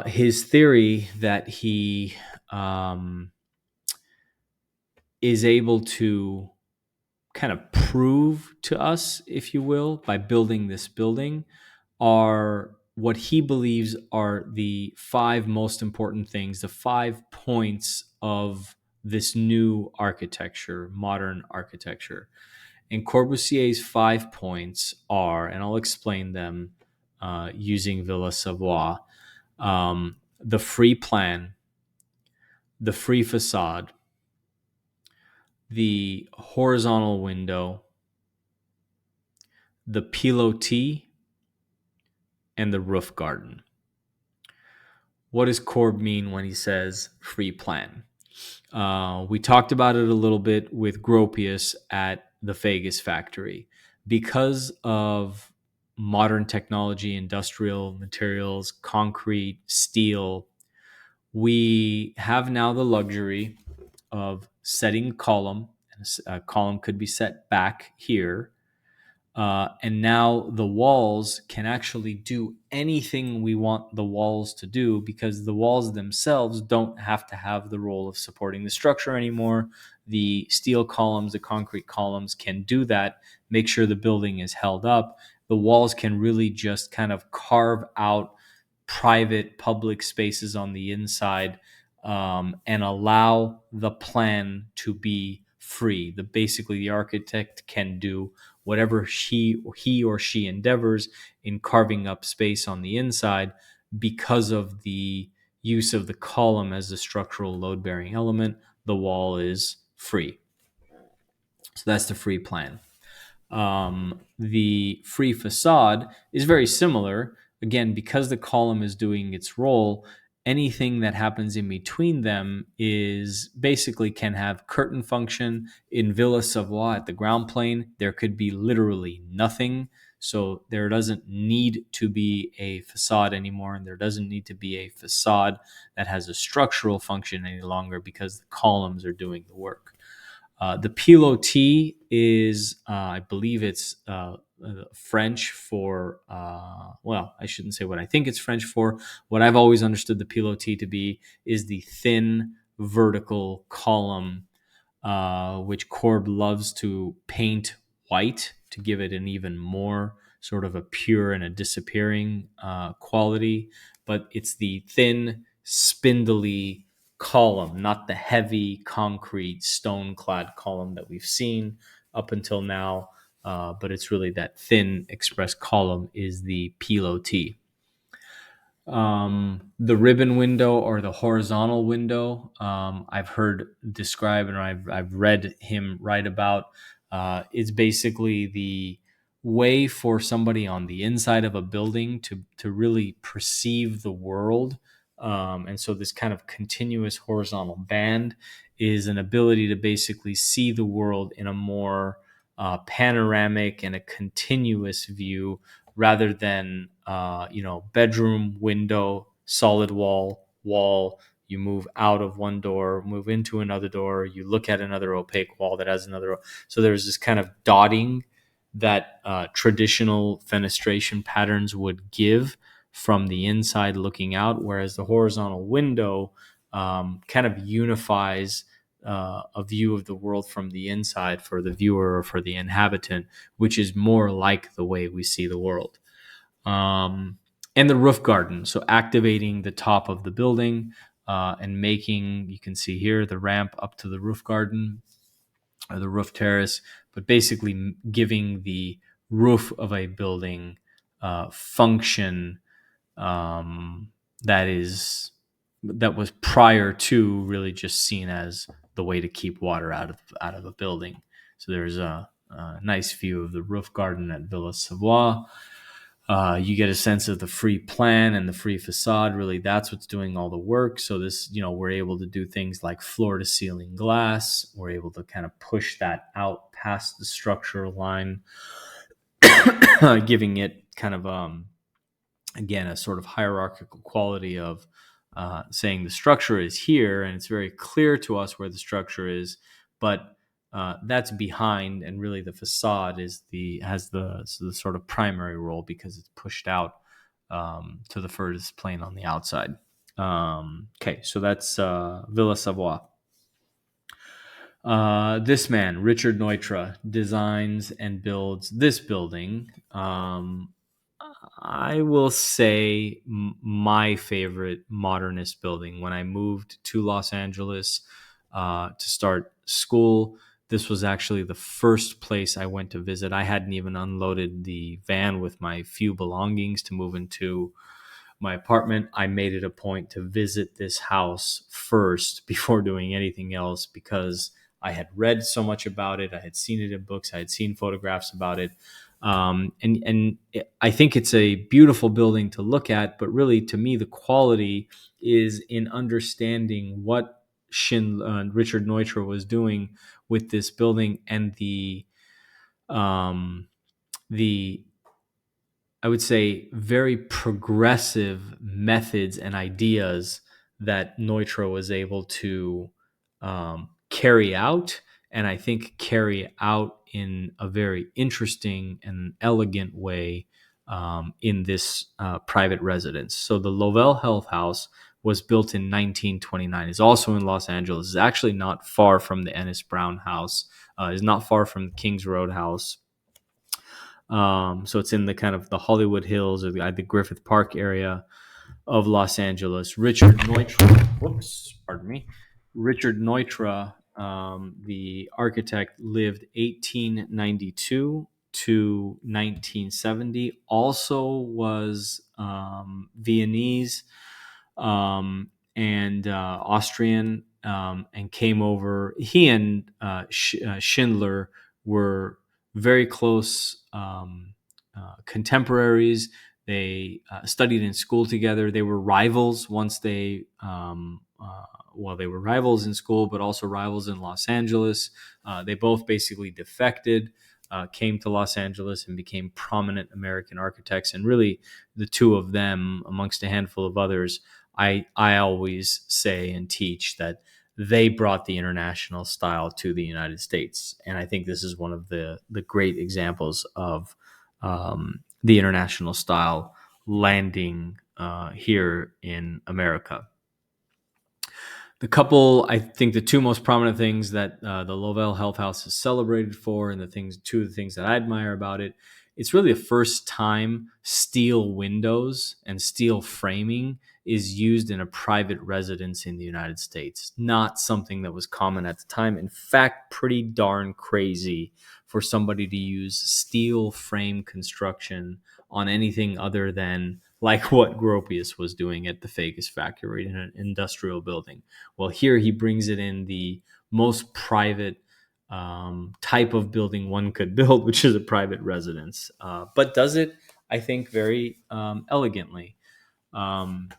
Speaker 1: His theory that he is able to kind of prove to us, if you will, by building this building are what he believes are the 5 most important things, the 5 points of this new architecture, modern architecture. And Corbusier's 5 points are, and I'll explain them using Villa Savoye, the free plan, the free facade, the horizontal window, the pilotis, and the roof garden. What does Corb mean when he says free plan? We talked about it a little bit with Gropius at the Vegas factory. Because of modern technology, industrial materials, concrete, steel, we have now the luxury of setting column. A column could be set back here. And now the walls can actually do anything we want the walls to do, because the walls themselves don't have to have the role of supporting the structure anymore. The steel columns, the concrete columns can do that, make sure the building is held up. The walls can really just kind of carve out private public spaces on the inside, and allow the plan to be free. Basically the architect can do whatever he or she endeavors in carving up space on the inside, because of the use of the column as the structural load-bearing element. The wall is free. So that's the free plan. The free facade is very similar. Again, because the column is doing its role, anything that happens in between them is basically can have curtain function. In Villa Savoye at the ground plane, there could be literally nothing. So there doesn't need to be a facade anymore, and there doesn't need to be a facade that has a structural function any longer, because the columns are doing the work. The pilotis is, I believe it's French for, well, I shouldn't say what I think it's French for. What I've always understood the pilotis to be is the thin vertical column, which Corb loves to paint white to give it an even more sort of a pure and a disappearing quality. But it's the thin, spindly column, not the heavy concrete stone-clad column that we've seen up until now. But it's really that thin express column is the pilotis. The ribbon window, or the horizontal window, I've heard described, and I've read him write about. It's basically the way for somebody on the inside of a building to really perceive the world. And so this kind of continuous horizontal band is an ability to basically see the world in a more panoramic and a continuous view, rather than bedroom window, solid wall. You move out of one door, move into another door, you look at another opaque wall that has another. So there's this kind of dotting that traditional fenestration patterns would give from the inside looking out, whereas the horizontal window kind of unifies a view of the world from the inside for the viewer or for the inhabitant, which is more like the way we see the world. And the roof garden, so activating the top of the building and making, you can see here, the ramp up to the roof garden or the roof terrace, but basically giving the roof of a building function that was prior to really just seen as the way to keep water out of a building. So there's a nice view of the roof garden at Villa Savoye. You get a sense of the free plan and the free facade. Really, that's what's doing all the work. So this, we're able to do things like floor to ceiling glass. We're able to kind of push that out past the structural line, giving it kind of, again, a sort of hierarchical quality of saying the structure is here, and it's very clear to us where the structure is, but that's behind, and really the facade has the sort of primary role, because it's pushed out to the furthest plane on the outside. Okay, so that's Villa Savoye. This man, Richard Neutra, designs and builds this building. I will say my favorite modernist building. When I moved to Los Angeles to start school, this was actually the first place I went to visit. I hadn't even unloaded the van with my few belongings to move into my apartment. I made it a point to visit this house first before doing anything else because I had read so much about it. I had seen it in books. I had seen photographs about it. I think it's a beautiful building to look at, but really to me, the quality is in understanding what Richard Neutra was doing with this building and um, the I would say, very progressive methods and ideas that Neutro was able to carry out, and I think carry out in a very interesting and elegant way in this private residence. So the Lovell Health House was built in 1929. It's also in Los Angeles. It's actually not far from the Ennis Brown House. It's not far from Kings Road House. So it's in the kind of the Hollywood Hills or the Griffith Park area of Los Angeles. Richard Neutra, pardon me. Richard Neutra, the architect, lived 1892 to 1970. Also was Viennese and Austrian, and came over. He and Schindler were very close contemporaries. They studied in school together. They were rivals once they were rivals in school, but also rivals in Los Angeles. They both basically defected, came to Los Angeles and became prominent American architects. And really, the two of them, amongst a handful of others, I always say and teach that they brought the international style to the United States. And I think this is one of the great examples of the international style landing here in America. I think the two most prominent things that the Lovell Health House is celebrated for, and two of the things that I admire about it, it's really the first time steel windows and steel framing is used in a private residence in the United States. Not something that was common at the time. In fact, pretty darn crazy for somebody to use steel frame construction on anything other than like what Gropius was doing at the Vegas factory in an industrial building. Well, here he brings it in the most private type of building one could build, which is a private residence, but does it, I think, very elegantly. Um,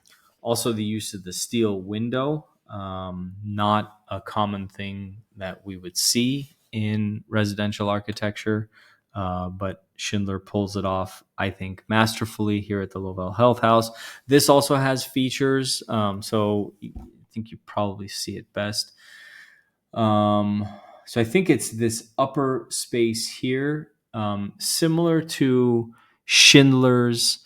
Speaker 1: Also, the use of the steel window, not a common thing that we would see in residential architecture, but Schindler pulls it off, I think, masterfully here at the Lovell Health House. This also has features, so I think you probably see it best. So I think it's this upper space here, similar to Schindler's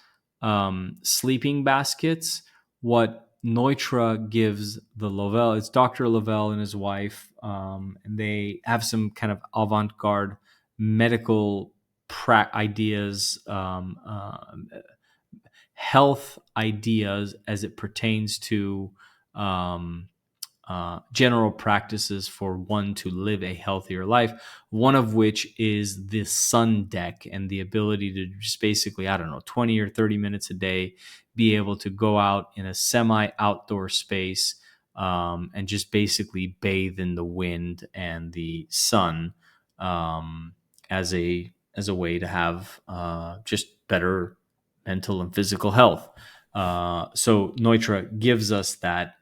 Speaker 1: sleeping baskets. What Neutra gives the Lovell, it's Dr. Lovell and his wife, and they have some kind of avant-garde medical ideas, health ideas as it pertains to general practices for one to live a healthier life, one of which is the sun deck and the ability to just basically, 20 or 30 minutes a day, be able to go out in a semi-outdoor space and just basically bathe in the wind and the sun as a way to have just better mental and physical health. So Neutra gives us that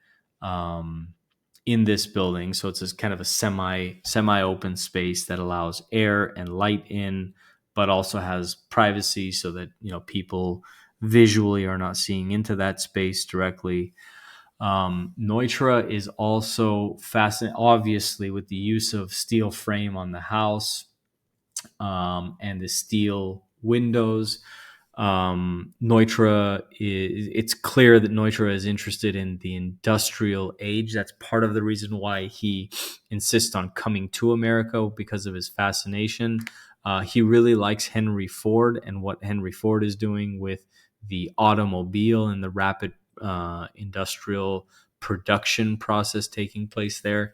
Speaker 1: in this building. So it's this kind of a semi open space that allows air and light in, but also has privacy so that people visually are not seeing into that space directly. Neutra is also fascinating, obviously, with the use of steel frame on the house and the steel windows. Neutra it's clear that Neutra is interested in the industrial age. That's part of the reason why he insists on coming to America, because of his fascination. He really likes Henry Ford and what Henry Ford is doing with the automobile and the rapid industrial production process taking place there.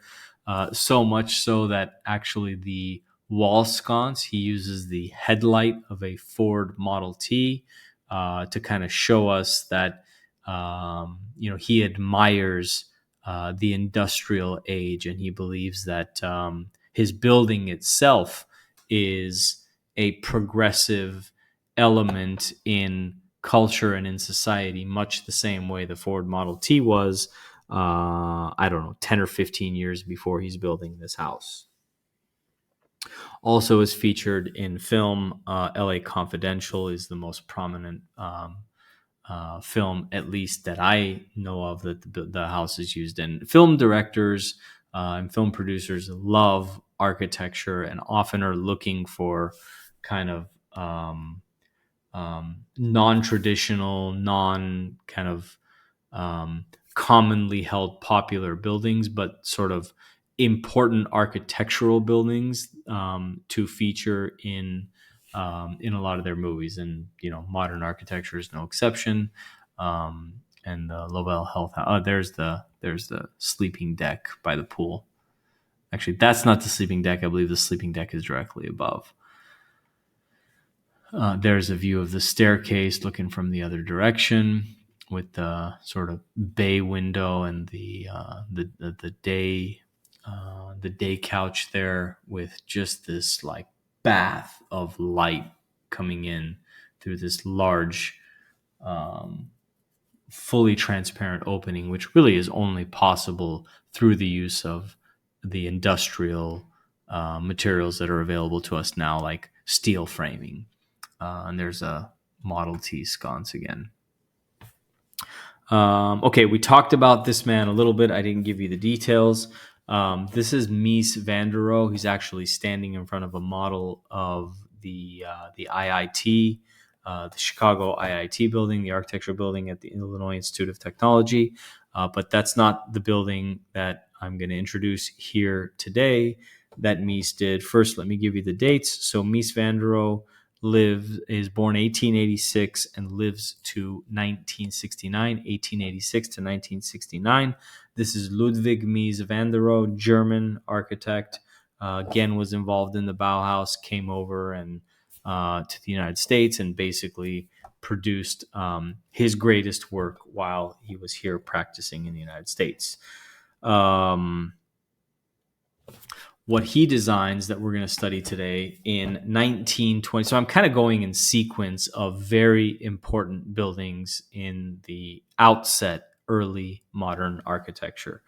Speaker 1: So much so that actually the wall sconce, he uses the headlight of a Ford Model T to kind of show us that he admires the industrial age, and he believes that his building itself is a progressive element in culture and in society, much the same way the Ford Model T was. I don't know, 10 or 15 years before he's building this house. Also is featured in film. LA Confidential is the most prominent film, at least that I know of, that the house is used in. Film directors and film producers love architecture and often are looking for kind of non-traditional, kind of commonly held popular buildings, but sort of important architectural buildings to feature in a lot of their movies. And modern architecture is no exception. And the Lovell Health. There's the sleeping deck by the pool. Actually, that's not the sleeping deck. I believe the sleeping deck is directly above. There's a view of the staircase looking from the other direction, with the sort of bay window and the day couch there, with just this like bath of light coming in through this large, fully transparent opening, which really is only possible through the use of the industrial materials that are available to us now, like steel framing. And there's a Model T sconce again. Okay, we talked about this man a little bit. I didn't give you the details. This is Mies van der Rohe. He's actually standing in front of a model of the IIT, the Chicago IIT building, the architecture building at the Illinois Institute of Technology. But that's not the building that I'm going to introduce here today that Mies did. First, let me give you the dates. So Mies van der Rohe is born 1886 and lives to 1969, 1886 to 1969. This is Ludwig Mies van der Rohe, German architect. Again, was involved in the Bauhaus, came over and to the United States and basically produced his greatest work while he was here practicing in the United States. What he designs that we're going to study today in 1920. So I'm kind of going in sequence of very important buildings in the outset early modern architecture.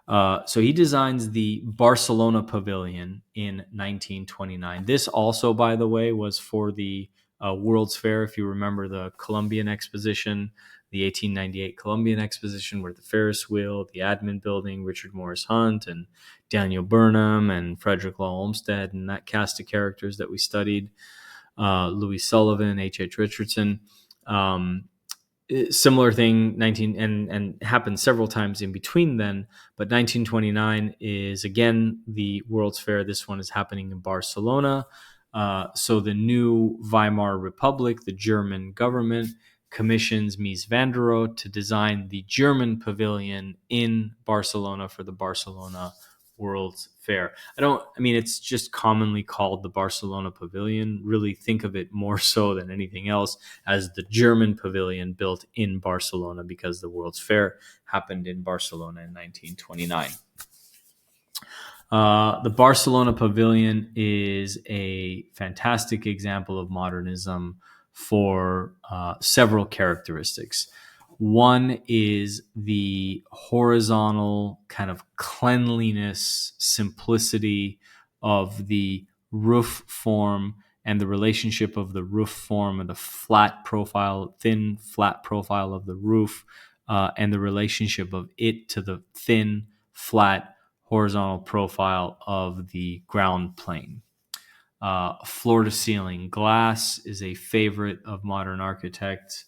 Speaker 1: So he designs the Barcelona Pavilion in 1929. This also, by the way, was for the World's Fair. If you remember the Columbian Exposition, the 1898 Columbian Exposition, where the Ferris wheel, the admin building, Richard Morris Hunt, and Daniel Burnham, and Frederick Law Olmsted, and that cast of characters that we studied, Louis Sullivan, H.H. Richardson. Similar thing, and happened several times in between then, but 1929 is again the World's Fair. This one is happening in Barcelona. So the new Weimar Republic, the German government, commissions Mies van der Rohe to design the German pavilion in Barcelona for the Barcelona World's Fair. It's just commonly called the Barcelona Pavilion. Really think of it more so than anything else as the German pavilion built in Barcelona, because the World's Fair happened in Barcelona in 1929. The Barcelona Pavilion is a fantastic example of modernism for several characteristics. One is the horizontal kind of cleanliness, simplicity of the roof form, and the relationship of the roof form and the thin, flat profile of the roof, and the relationship of it to the thin, flat, horizontal profile of the ground plane. Floor-to-ceiling glass is a favorite of modern architects.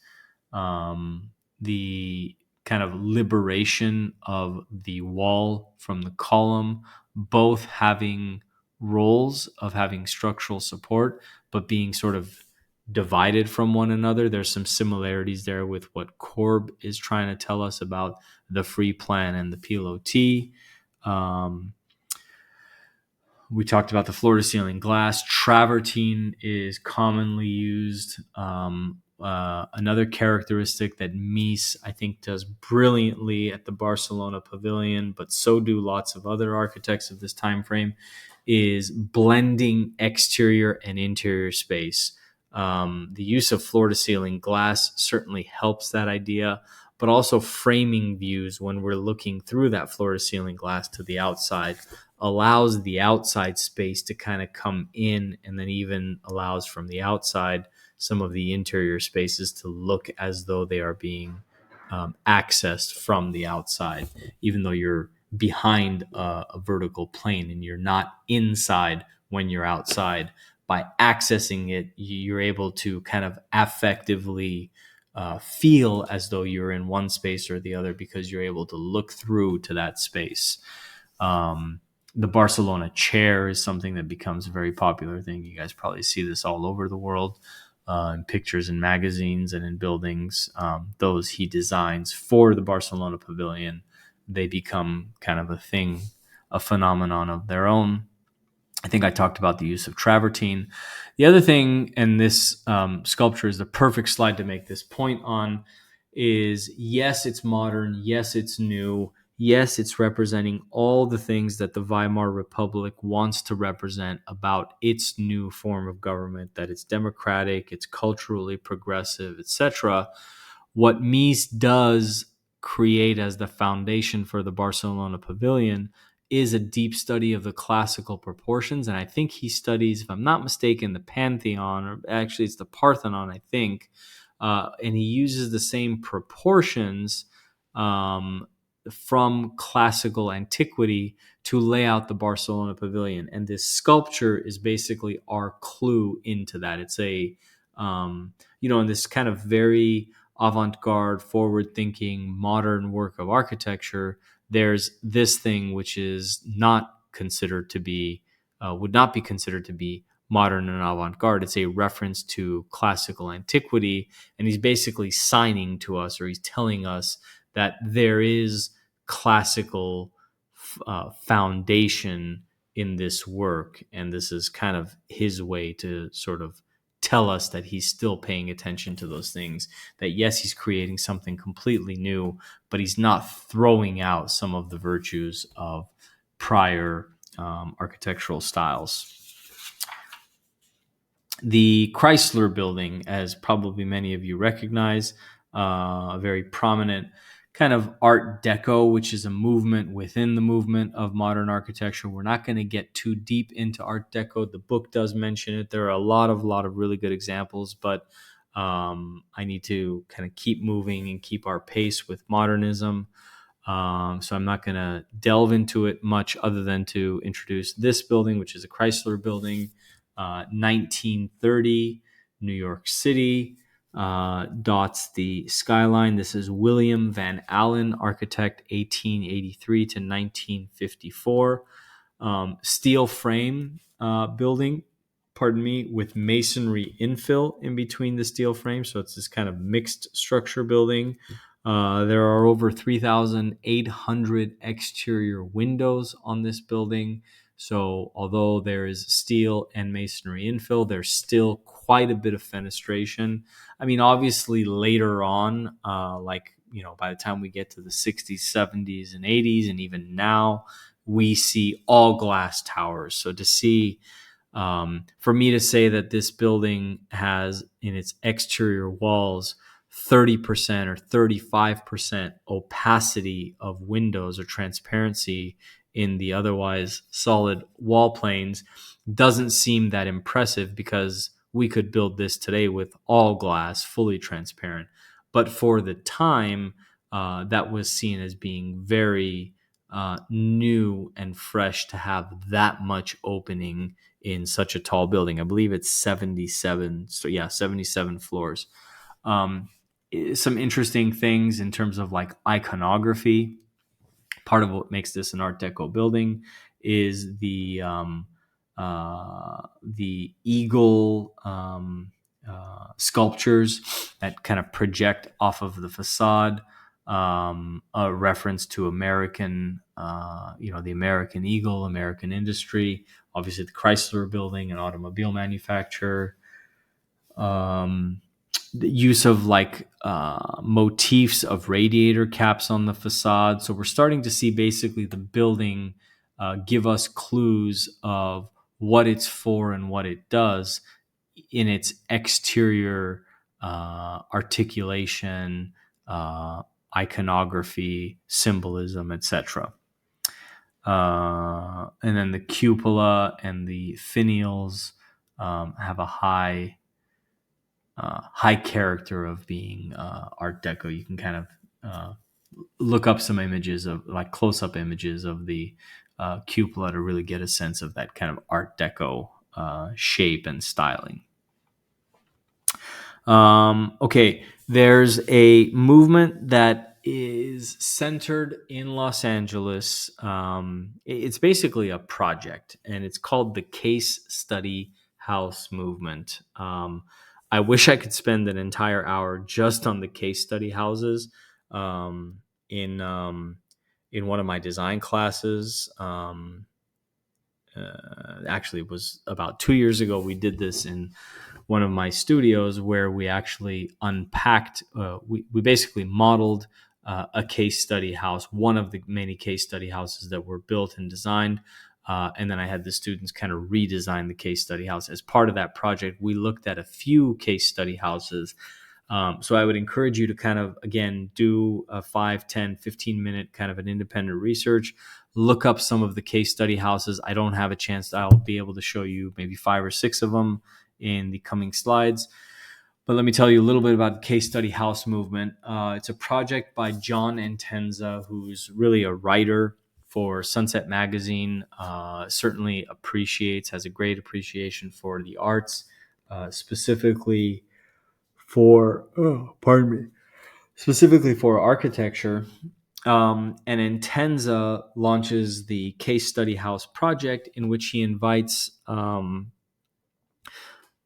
Speaker 1: The kind of liberation of the wall from the column, both having roles of having structural support, but being sort of divided from one another. There's some similarities there with what Korb is trying to tell us about the free plan and the PLOT. We talked about the floor to ceiling glass. Travertine is commonly used. Another characteristic that Mies, I think, does brilliantly at the Barcelona Pavilion, but so do lots of other architects of this time frame, is blending exterior and interior space. The use of floor to ceiling glass certainly helps that idea, but also framing views when we're looking through that floor to ceiling glass to the outside allows the outside space to kind of come in, and then even allows from the outside some of the interior spaces to look as though they are being accessed from the outside, even though you're behind a vertical plane and you're not inside when you're outside. By accessing it, you're able to kind of affectively feel as though you're in one space or the other because you're able to look through to that space. The Barcelona chair is something that becomes a very popular thing. You guys probably see this all over the world in pictures in magazines and in buildings. Those he designs for the Barcelona Pavilion, they become kind of a thing, a phenomenon of their own. I think I talked about the use of travertine. The other thing, and this sculpture is the perfect slide to make this point on, is yes, it's modern. Yes, it's new. Yes, it's representing all the things that the Weimar Republic wants to represent about its new form of government, that it's democratic, it's culturally progressive, etc. What Mies does create as the foundation for the Barcelona Pavilion is a deep study of the classical proportions. And I think he studies, if I'm not mistaken, the Pantheon, or actually it's the Parthenon, I think. And he uses the same proportions from classical antiquity to lay out the Barcelona Pavilion. And this sculpture is basically our clue into that. It's in this kind of very avant-garde, forward-thinking, modern work of architecture, there's this thing which is not considered to be, would not be considered to be modern and avant-garde. It's a reference to classical antiquity, and he's basically signing to us, or he's telling us that there is classical foundation in this work, and this is kind of his way to sort of tell us that he's still paying attention to those things, that yes, he's creating something completely new, but he's not throwing out some of the virtues of prior architectural styles. The Chrysler Building, as probably many of you recognize, a very prominent kind of Art Deco, which is a movement within the movement of modern architecture. We're not going to get too deep into Art Deco. The book does mention it. There are a lot of really good examples, but I need to kind of keep moving and keep our pace with modernism. So I'm not going to delve into it much other than to introduce this building, which is a Chrysler Building, 1930, New York City. Dots the skyline. This is William Van Allen, architect, 1883 to 1954. Steel frame building, with masonry infill in between the steel frame. So it's this kind of mixed structure building. There are over 3,800 exterior windows on this building. So although there is steel and masonry infill, there's still quite a bit of fenestration. I mean, obviously later on, by the time we get to the 60s, 70s, and 80s, and even now, we see all glass towers. So to see, for me to say that this building has in its exterior walls 30% or 35% opacity of windows or transparency in the otherwise solid wall planes doesn't seem that impressive, because we could build this today with all glass, fully transparent. But for the time, that was seen as being very new and fresh to have that much opening in such a tall building. I believe it's 77. So yeah, 77 floors. Um, some interesting things in terms of like iconography. Part of what makes this an Art Deco building is the eagle sculptures that kind of project off of the facade. A reference to American, the American eagle, American industry. Obviously, the Chrysler building, an automobile manufacturer. The use of like motifs of radiator caps on the facade. So we're starting to see basically the building give us clues of what it's for and what it does in its exterior articulation, iconography, symbolism, etc. And then the cupola and the finials have a high character of being Art Deco. You can kind of look up some images of like close-up images of the cupola to really get a sense of that kind of Art Deco shape and styling. Okay, there's a movement that is centered in Los Angeles. It's basically a project, and it's called the Case Study House Movement. I wish I could spend an entire hour just on the case study houses um, in um, in one of my design classes. Actually, it was about 2 years ago. We did this in one of my studios where we actually unpacked, we basically modeled a case study house, one of the many case study houses that were built and designed. And then I had the students kind of redesign the case study house. As part of that project, we looked at a few case study houses. So I would encourage you to kind of, again, do a 5, 10, 15-minute kind of an independent research. Look up some of the case study houses. I don't have a chance. I'll be able to show you maybe 5 or 6 of them in the coming slides. But let me tell you a little bit about the case study house movement. It's a project by John Entenza, who's really a writer for Sunset Magazine, certainly has a great appreciation for the arts, specifically for architecture. And Intenza launches the Case Study House project, in which he invites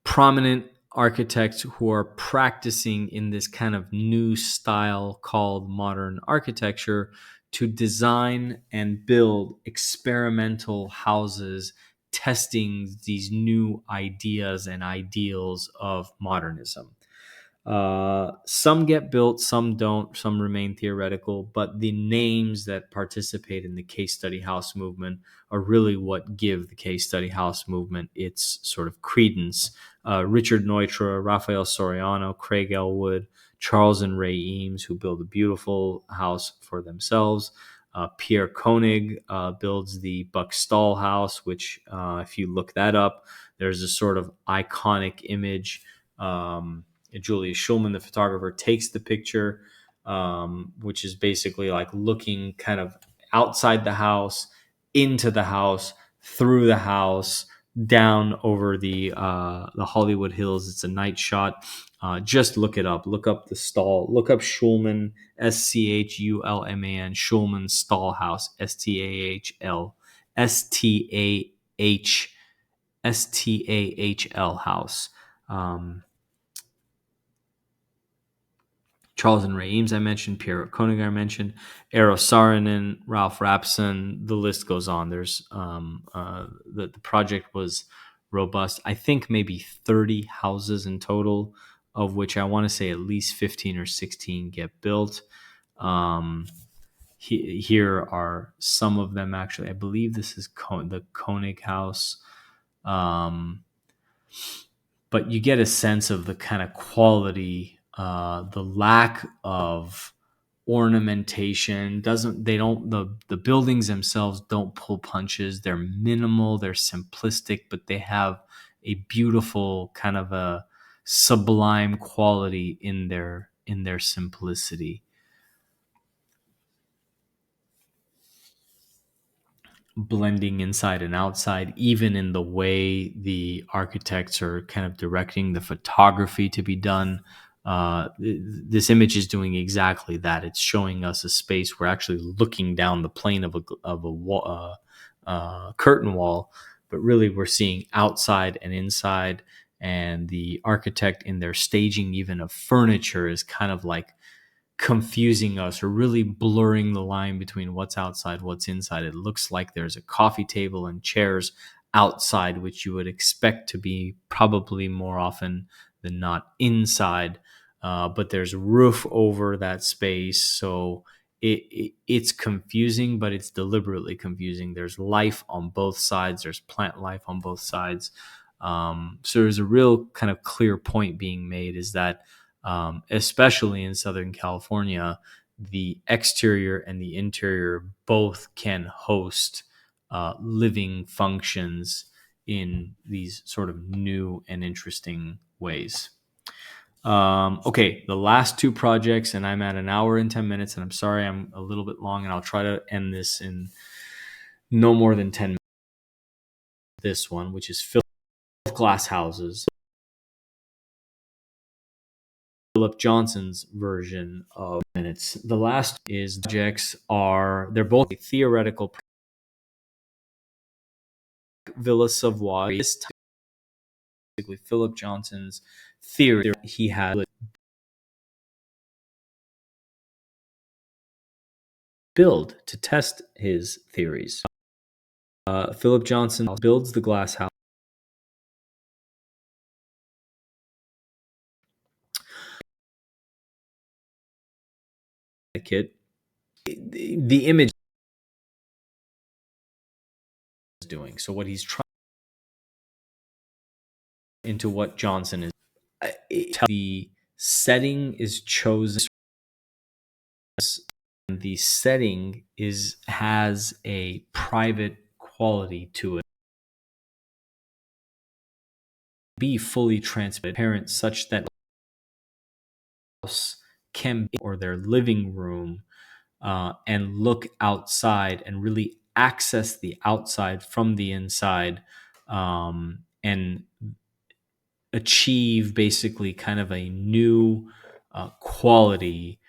Speaker 1: prominent architects who are practicing in this kind of new style called modern architecture to design and build experimental houses, testing these new ideas and ideals of modernism. Some get built, some don't, some remain theoretical, but the names that participate in the case study house movement are really what give the case study house movement its sort of credence. Richard Neutra, Raphael Soriano, Craig Elwood, Charles and Ray Eames, who build a beautiful house for themselves. Pierre Koenig builds the Buckstall house, which if you look that up, there's a sort of iconic image. Julius Schulman, the photographer, takes the picture, which is basically like looking kind of outside the house, into the house, through the house, down over the Hollywood Hills. It's a night shot. Just look it up. Look up the stall. Look up Schulman, Schulman, Schulman Stall House, Stahl House. Charles and Ray Eames I mentioned, Pierre Koenig I mentioned, Eero Saarinen, Ralph Rapson, the list goes on. There's the project was robust. I think maybe 30 houses in total, of which I want to say at least 15 or 16 get built. Here are some of them, actually. I believe this is the Koenig house. But you get a sense of the kind of quality, the lack of ornamentation. The buildings themselves don't pull punches. They're minimal, they're simplistic, but they have a beautiful kind of a sublime quality in their simplicity. blending inside and outside, even in the way the architects are kind of directing the photography to be done. This image is doing exactly that. It's showing us a space. We're actually looking down the plane of a wall, curtain wall, but really we're seeing outside and inside. And the architect in their staging, even of furniture, is kind of like confusing us or really blurring the line between what's outside, what's inside. It looks like there's a coffee table and chairs outside, which you would expect to be probably more often than not inside. But there's roof over that space. So it's confusing, but it's deliberately confusing. There's life on both sides. There's plant life on both sides. So there's a real kind of clear point being made is that especially in Southern California, the exterior and the interior both can host living functions in these sort of new and interesting ways. Okay, the last two projects, and I'm at an hour and 10 minutes, and I'm sorry I'm a little bit long, and I'll try to end this in no more than 10 minutes. This one, which is Philip Glass Houses. Philip Johnson's version of minutes. The last is projects are they're both theoretical. Villa Savoye is basically Philip Johnson's theory. He had build to test his theories. Philip Johnson builds the glass house. The image is doing. So what he's trying into what Johnson is. The setting is chosen. The setting has a private quality to it. Be fully transparent such that can be, or their living room and look outside and really access the outside from the inside and achieve basically kind of a new quality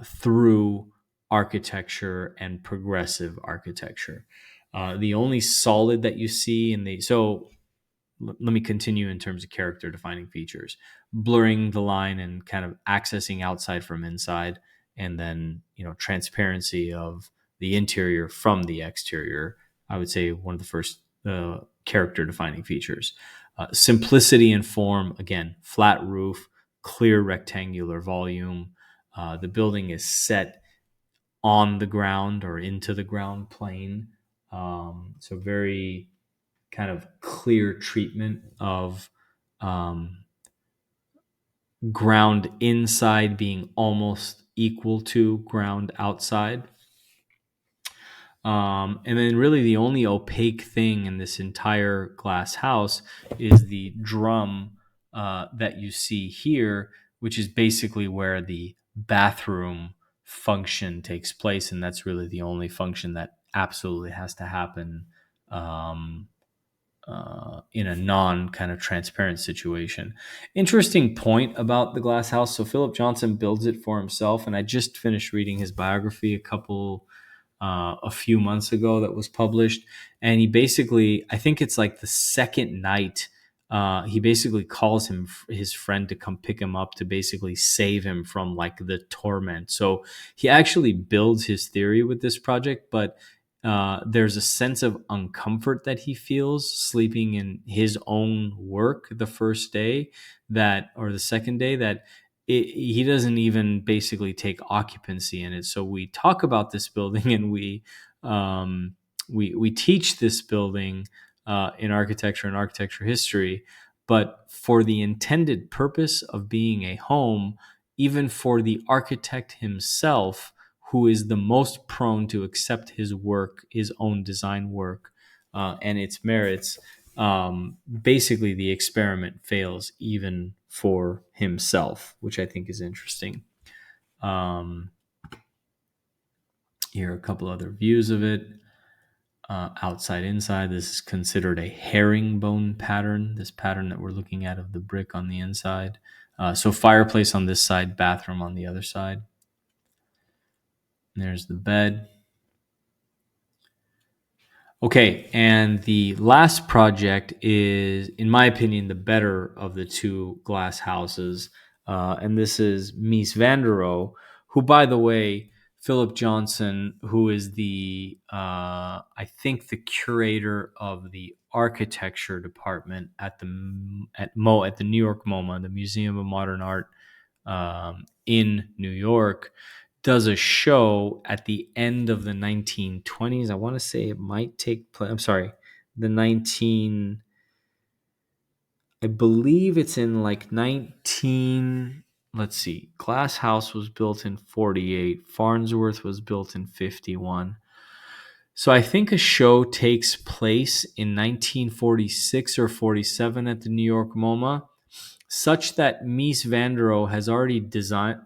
Speaker 1: through architecture and progressive architecture. The only solid that you see in the let me continue in terms of character defining features, blurring the line and kind of accessing outside from inside, and then transparency of the interior from the exterior. I would say one of the first character defining features. Simplicity and form, again, flat roof, clear rectangular volume. The building is set on the ground or into the ground plane. So very kind of clear treatment of ground inside being almost equal to ground outside. And then really the only opaque thing in this entire glass house is the drum that you see here, which is basically where the bathroom function takes place. And that's really the only function that absolutely has to happen in a non kind of transparent situation. Interesting point about the glass house. So Philip Johnson builds it for himself, and I just finished reading his biography a few months ago that was published, and he basically, I think it's like the second night, he basically calls his friend to come pick him up to basically save him from like the torment. So he actually builds his theory with this project, but there's a sense of uncomfort that he feels sleeping in his own work the first day or the second day that he doesn't even basically take occupancy in it. So we talk about this building and we teach this building in architecture and architecture history, but for the intended purpose of being a home, even for the architect himself, who is the most prone to accept his work, his own design work, and its merits, basically the experiment fails even for himself, which I think is interesting. Here are a couple other views of it. outside inside. This is considered a herringbone pattern, this pattern that we're looking at of the brick on the inside. So fireplace on this side, bathroom on the other side. And there's the bed. Okay, and the last project is, in my opinion, the better of the two glass houses. And this is Mies van der Rohe, who, by the way, Philip Johnson, who is I think, the curator of the architecture department at the New York MoMA, the Museum of Modern Art, in New York, does a show at the end of the 1920s. I want to say it might take place. I'm sorry, the 19. I believe it's in like 19. Let's see. Glass House was built in 48. Farnsworth was built in 51. So I think a show takes place in 1946 or 47 at the New York MoMA, such that Mies van der Rohe has already designed.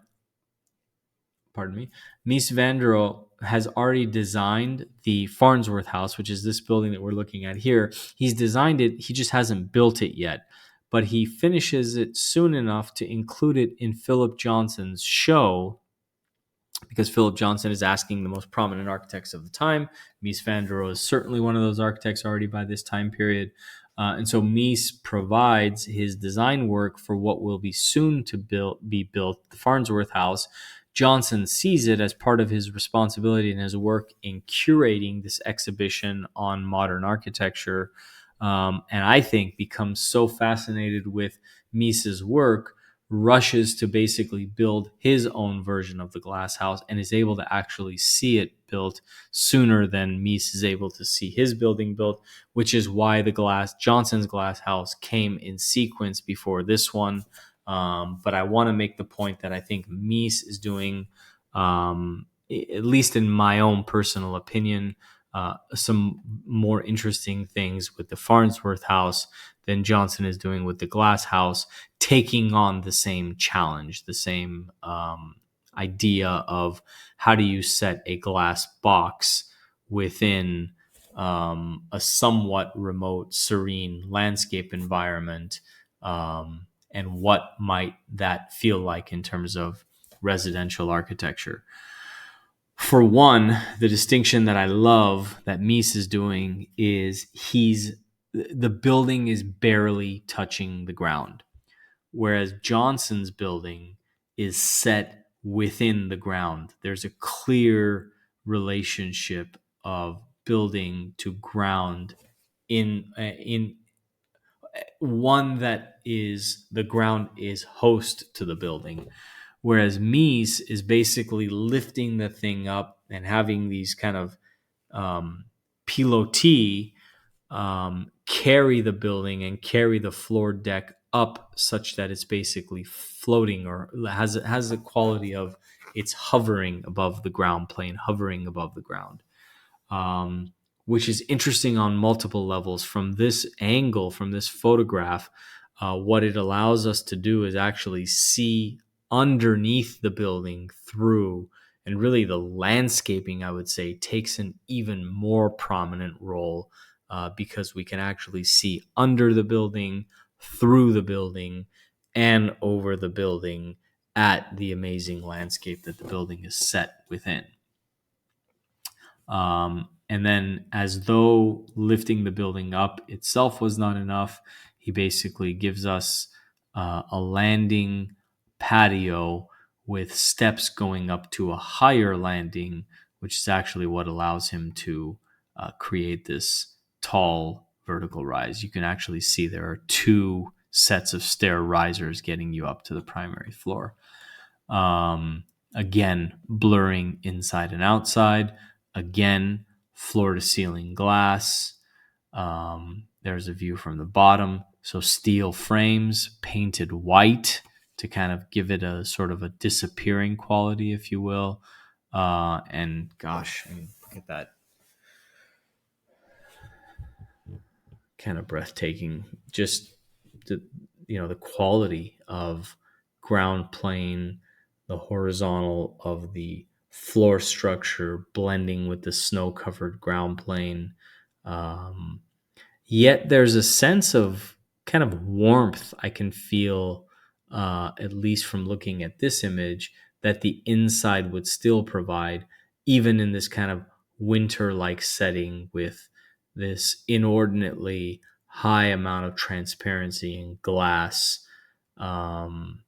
Speaker 1: Pardon me, Mies van der Rohe has already designed the Farnsworth house, which is this building that we're looking at here. He's designed it, he just hasn't built it yet. But he finishes it soon enough to include it in Philip Johnson's show, because Philip Johnson is asking the most prominent architects of the time. Mies van der Rohe is certainly one of those architects already by this time period. And so Mies provides his design work for what will be soon to be built, the Farnsworth House. Johnson sees it as part of his responsibility and his work in curating this exhibition on modern architecture, and I think becomes so fascinated with Mies's work, rushes to basically build his own version of the glass house and is able to actually see it built sooner than Mies is able to see his building built, which is why Johnson's glass house came in sequence before this one. But I want to make the point that I think Mies is doing, at least in my own personal opinion, some more interesting things with the Farnsworth house than Johnson is doing with the glass house, taking on the same challenge, the same idea of how do you set a glass box within a somewhat remote, serene landscape environment, and what might that feel like in terms of residential architecture. For one, the distinction that I love that Mies is doing is the building is barely touching the ground, whereas Johnson's building is set within the ground. There's a clear relationship of building to ground in one that is the ground is host to the building, whereas Mies is basically lifting the thing up and having these kind of pilotis carry the building and carry the floor deck up such that it's basically floating, or has the quality of it's hovering above the ground plane, hovering above the ground, which is interesting on multiple levels. From this angle, from this photograph, what it allows us to do is actually see underneath the building through, and really the landscaping, I would say, takes an even more prominent role, because we can actually see under the building, through the building, and over the building at the amazing landscape that the building is set within. And then, as though lifting the building up itself was not enough, he basically gives us a landing patio with steps going up to a higher landing, which is actually what allows him to create this tall vertical rise. You can actually see there are two sets of stair risers getting you up to the primary floor. Again, blurring inside and outside. Again, floor to ceiling glass. There's a view from the bottom. So steel frames painted white to kind of give it a sort of a disappearing quality, if you will. And gosh, I mean, look at that. Kind of breathtaking. Just the quality of ground plane, the horizontal of the floor structure blending with the snow-covered ground plane. Um, Yet there's a sense of kind of warmth I can feel, at least from looking at this image, that the inside would still provide, even in this kind of winter like setting with this inordinately high amount of transparency and glass. Um,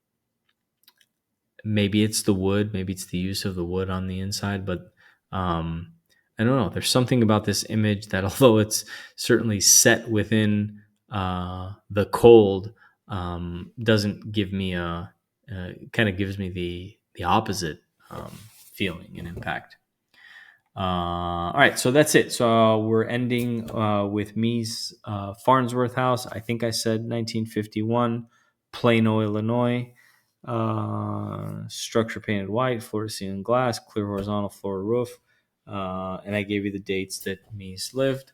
Speaker 1: Maybe it's the wood, maybe it's the use of the wood on the inside, but um, I don't know. There's something about this image that, although it's certainly set within the cold, doesn't give me kind of gives me the opposite feeling and impact. All right, so that's it. So we're ending with Mies Farnsworth House. I think I said 1951, Plano, Illinois. Structure painted white, floor to ceiling glass, clear horizontal floor roof. And I gave you the dates that Mies lived.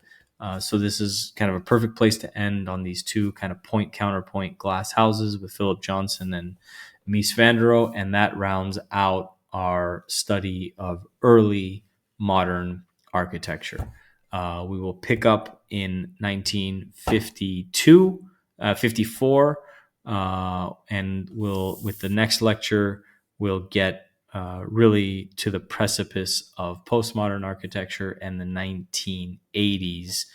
Speaker 1: So this is kind of a perfect place to end on these two kind of point counterpoint glass houses with Philip Johnson and Mies van der Rohe, and that rounds out our study of early modern architecture. We will pick up in 1952, 54, and with the next lecture, we'll get really to the precipice of postmodern architecture and the 1980s,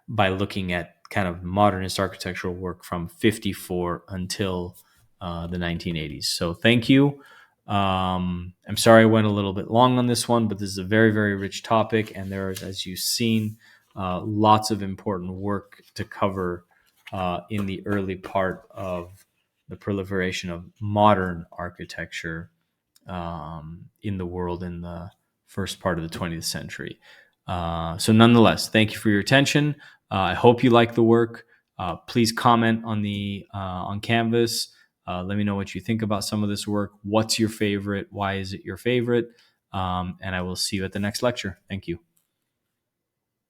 Speaker 1: by looking at kind of modernist architectural work from 54 until the 1980s. So thank you. I'm sorry I went a little bit long on this one, but this is a very, very rich topic, and there is, as you've seen, lots of important work to cover in the early part of the proliferation of modern architecture in the world in the first part of the 20th century. So nonetheless, thank you for your attention. I hope you like the work. Please comment on Canvas. Let me know what you think about some of this work. What's your favorite? Why is it your favorite? And I will see you at the next lecture. Thank you.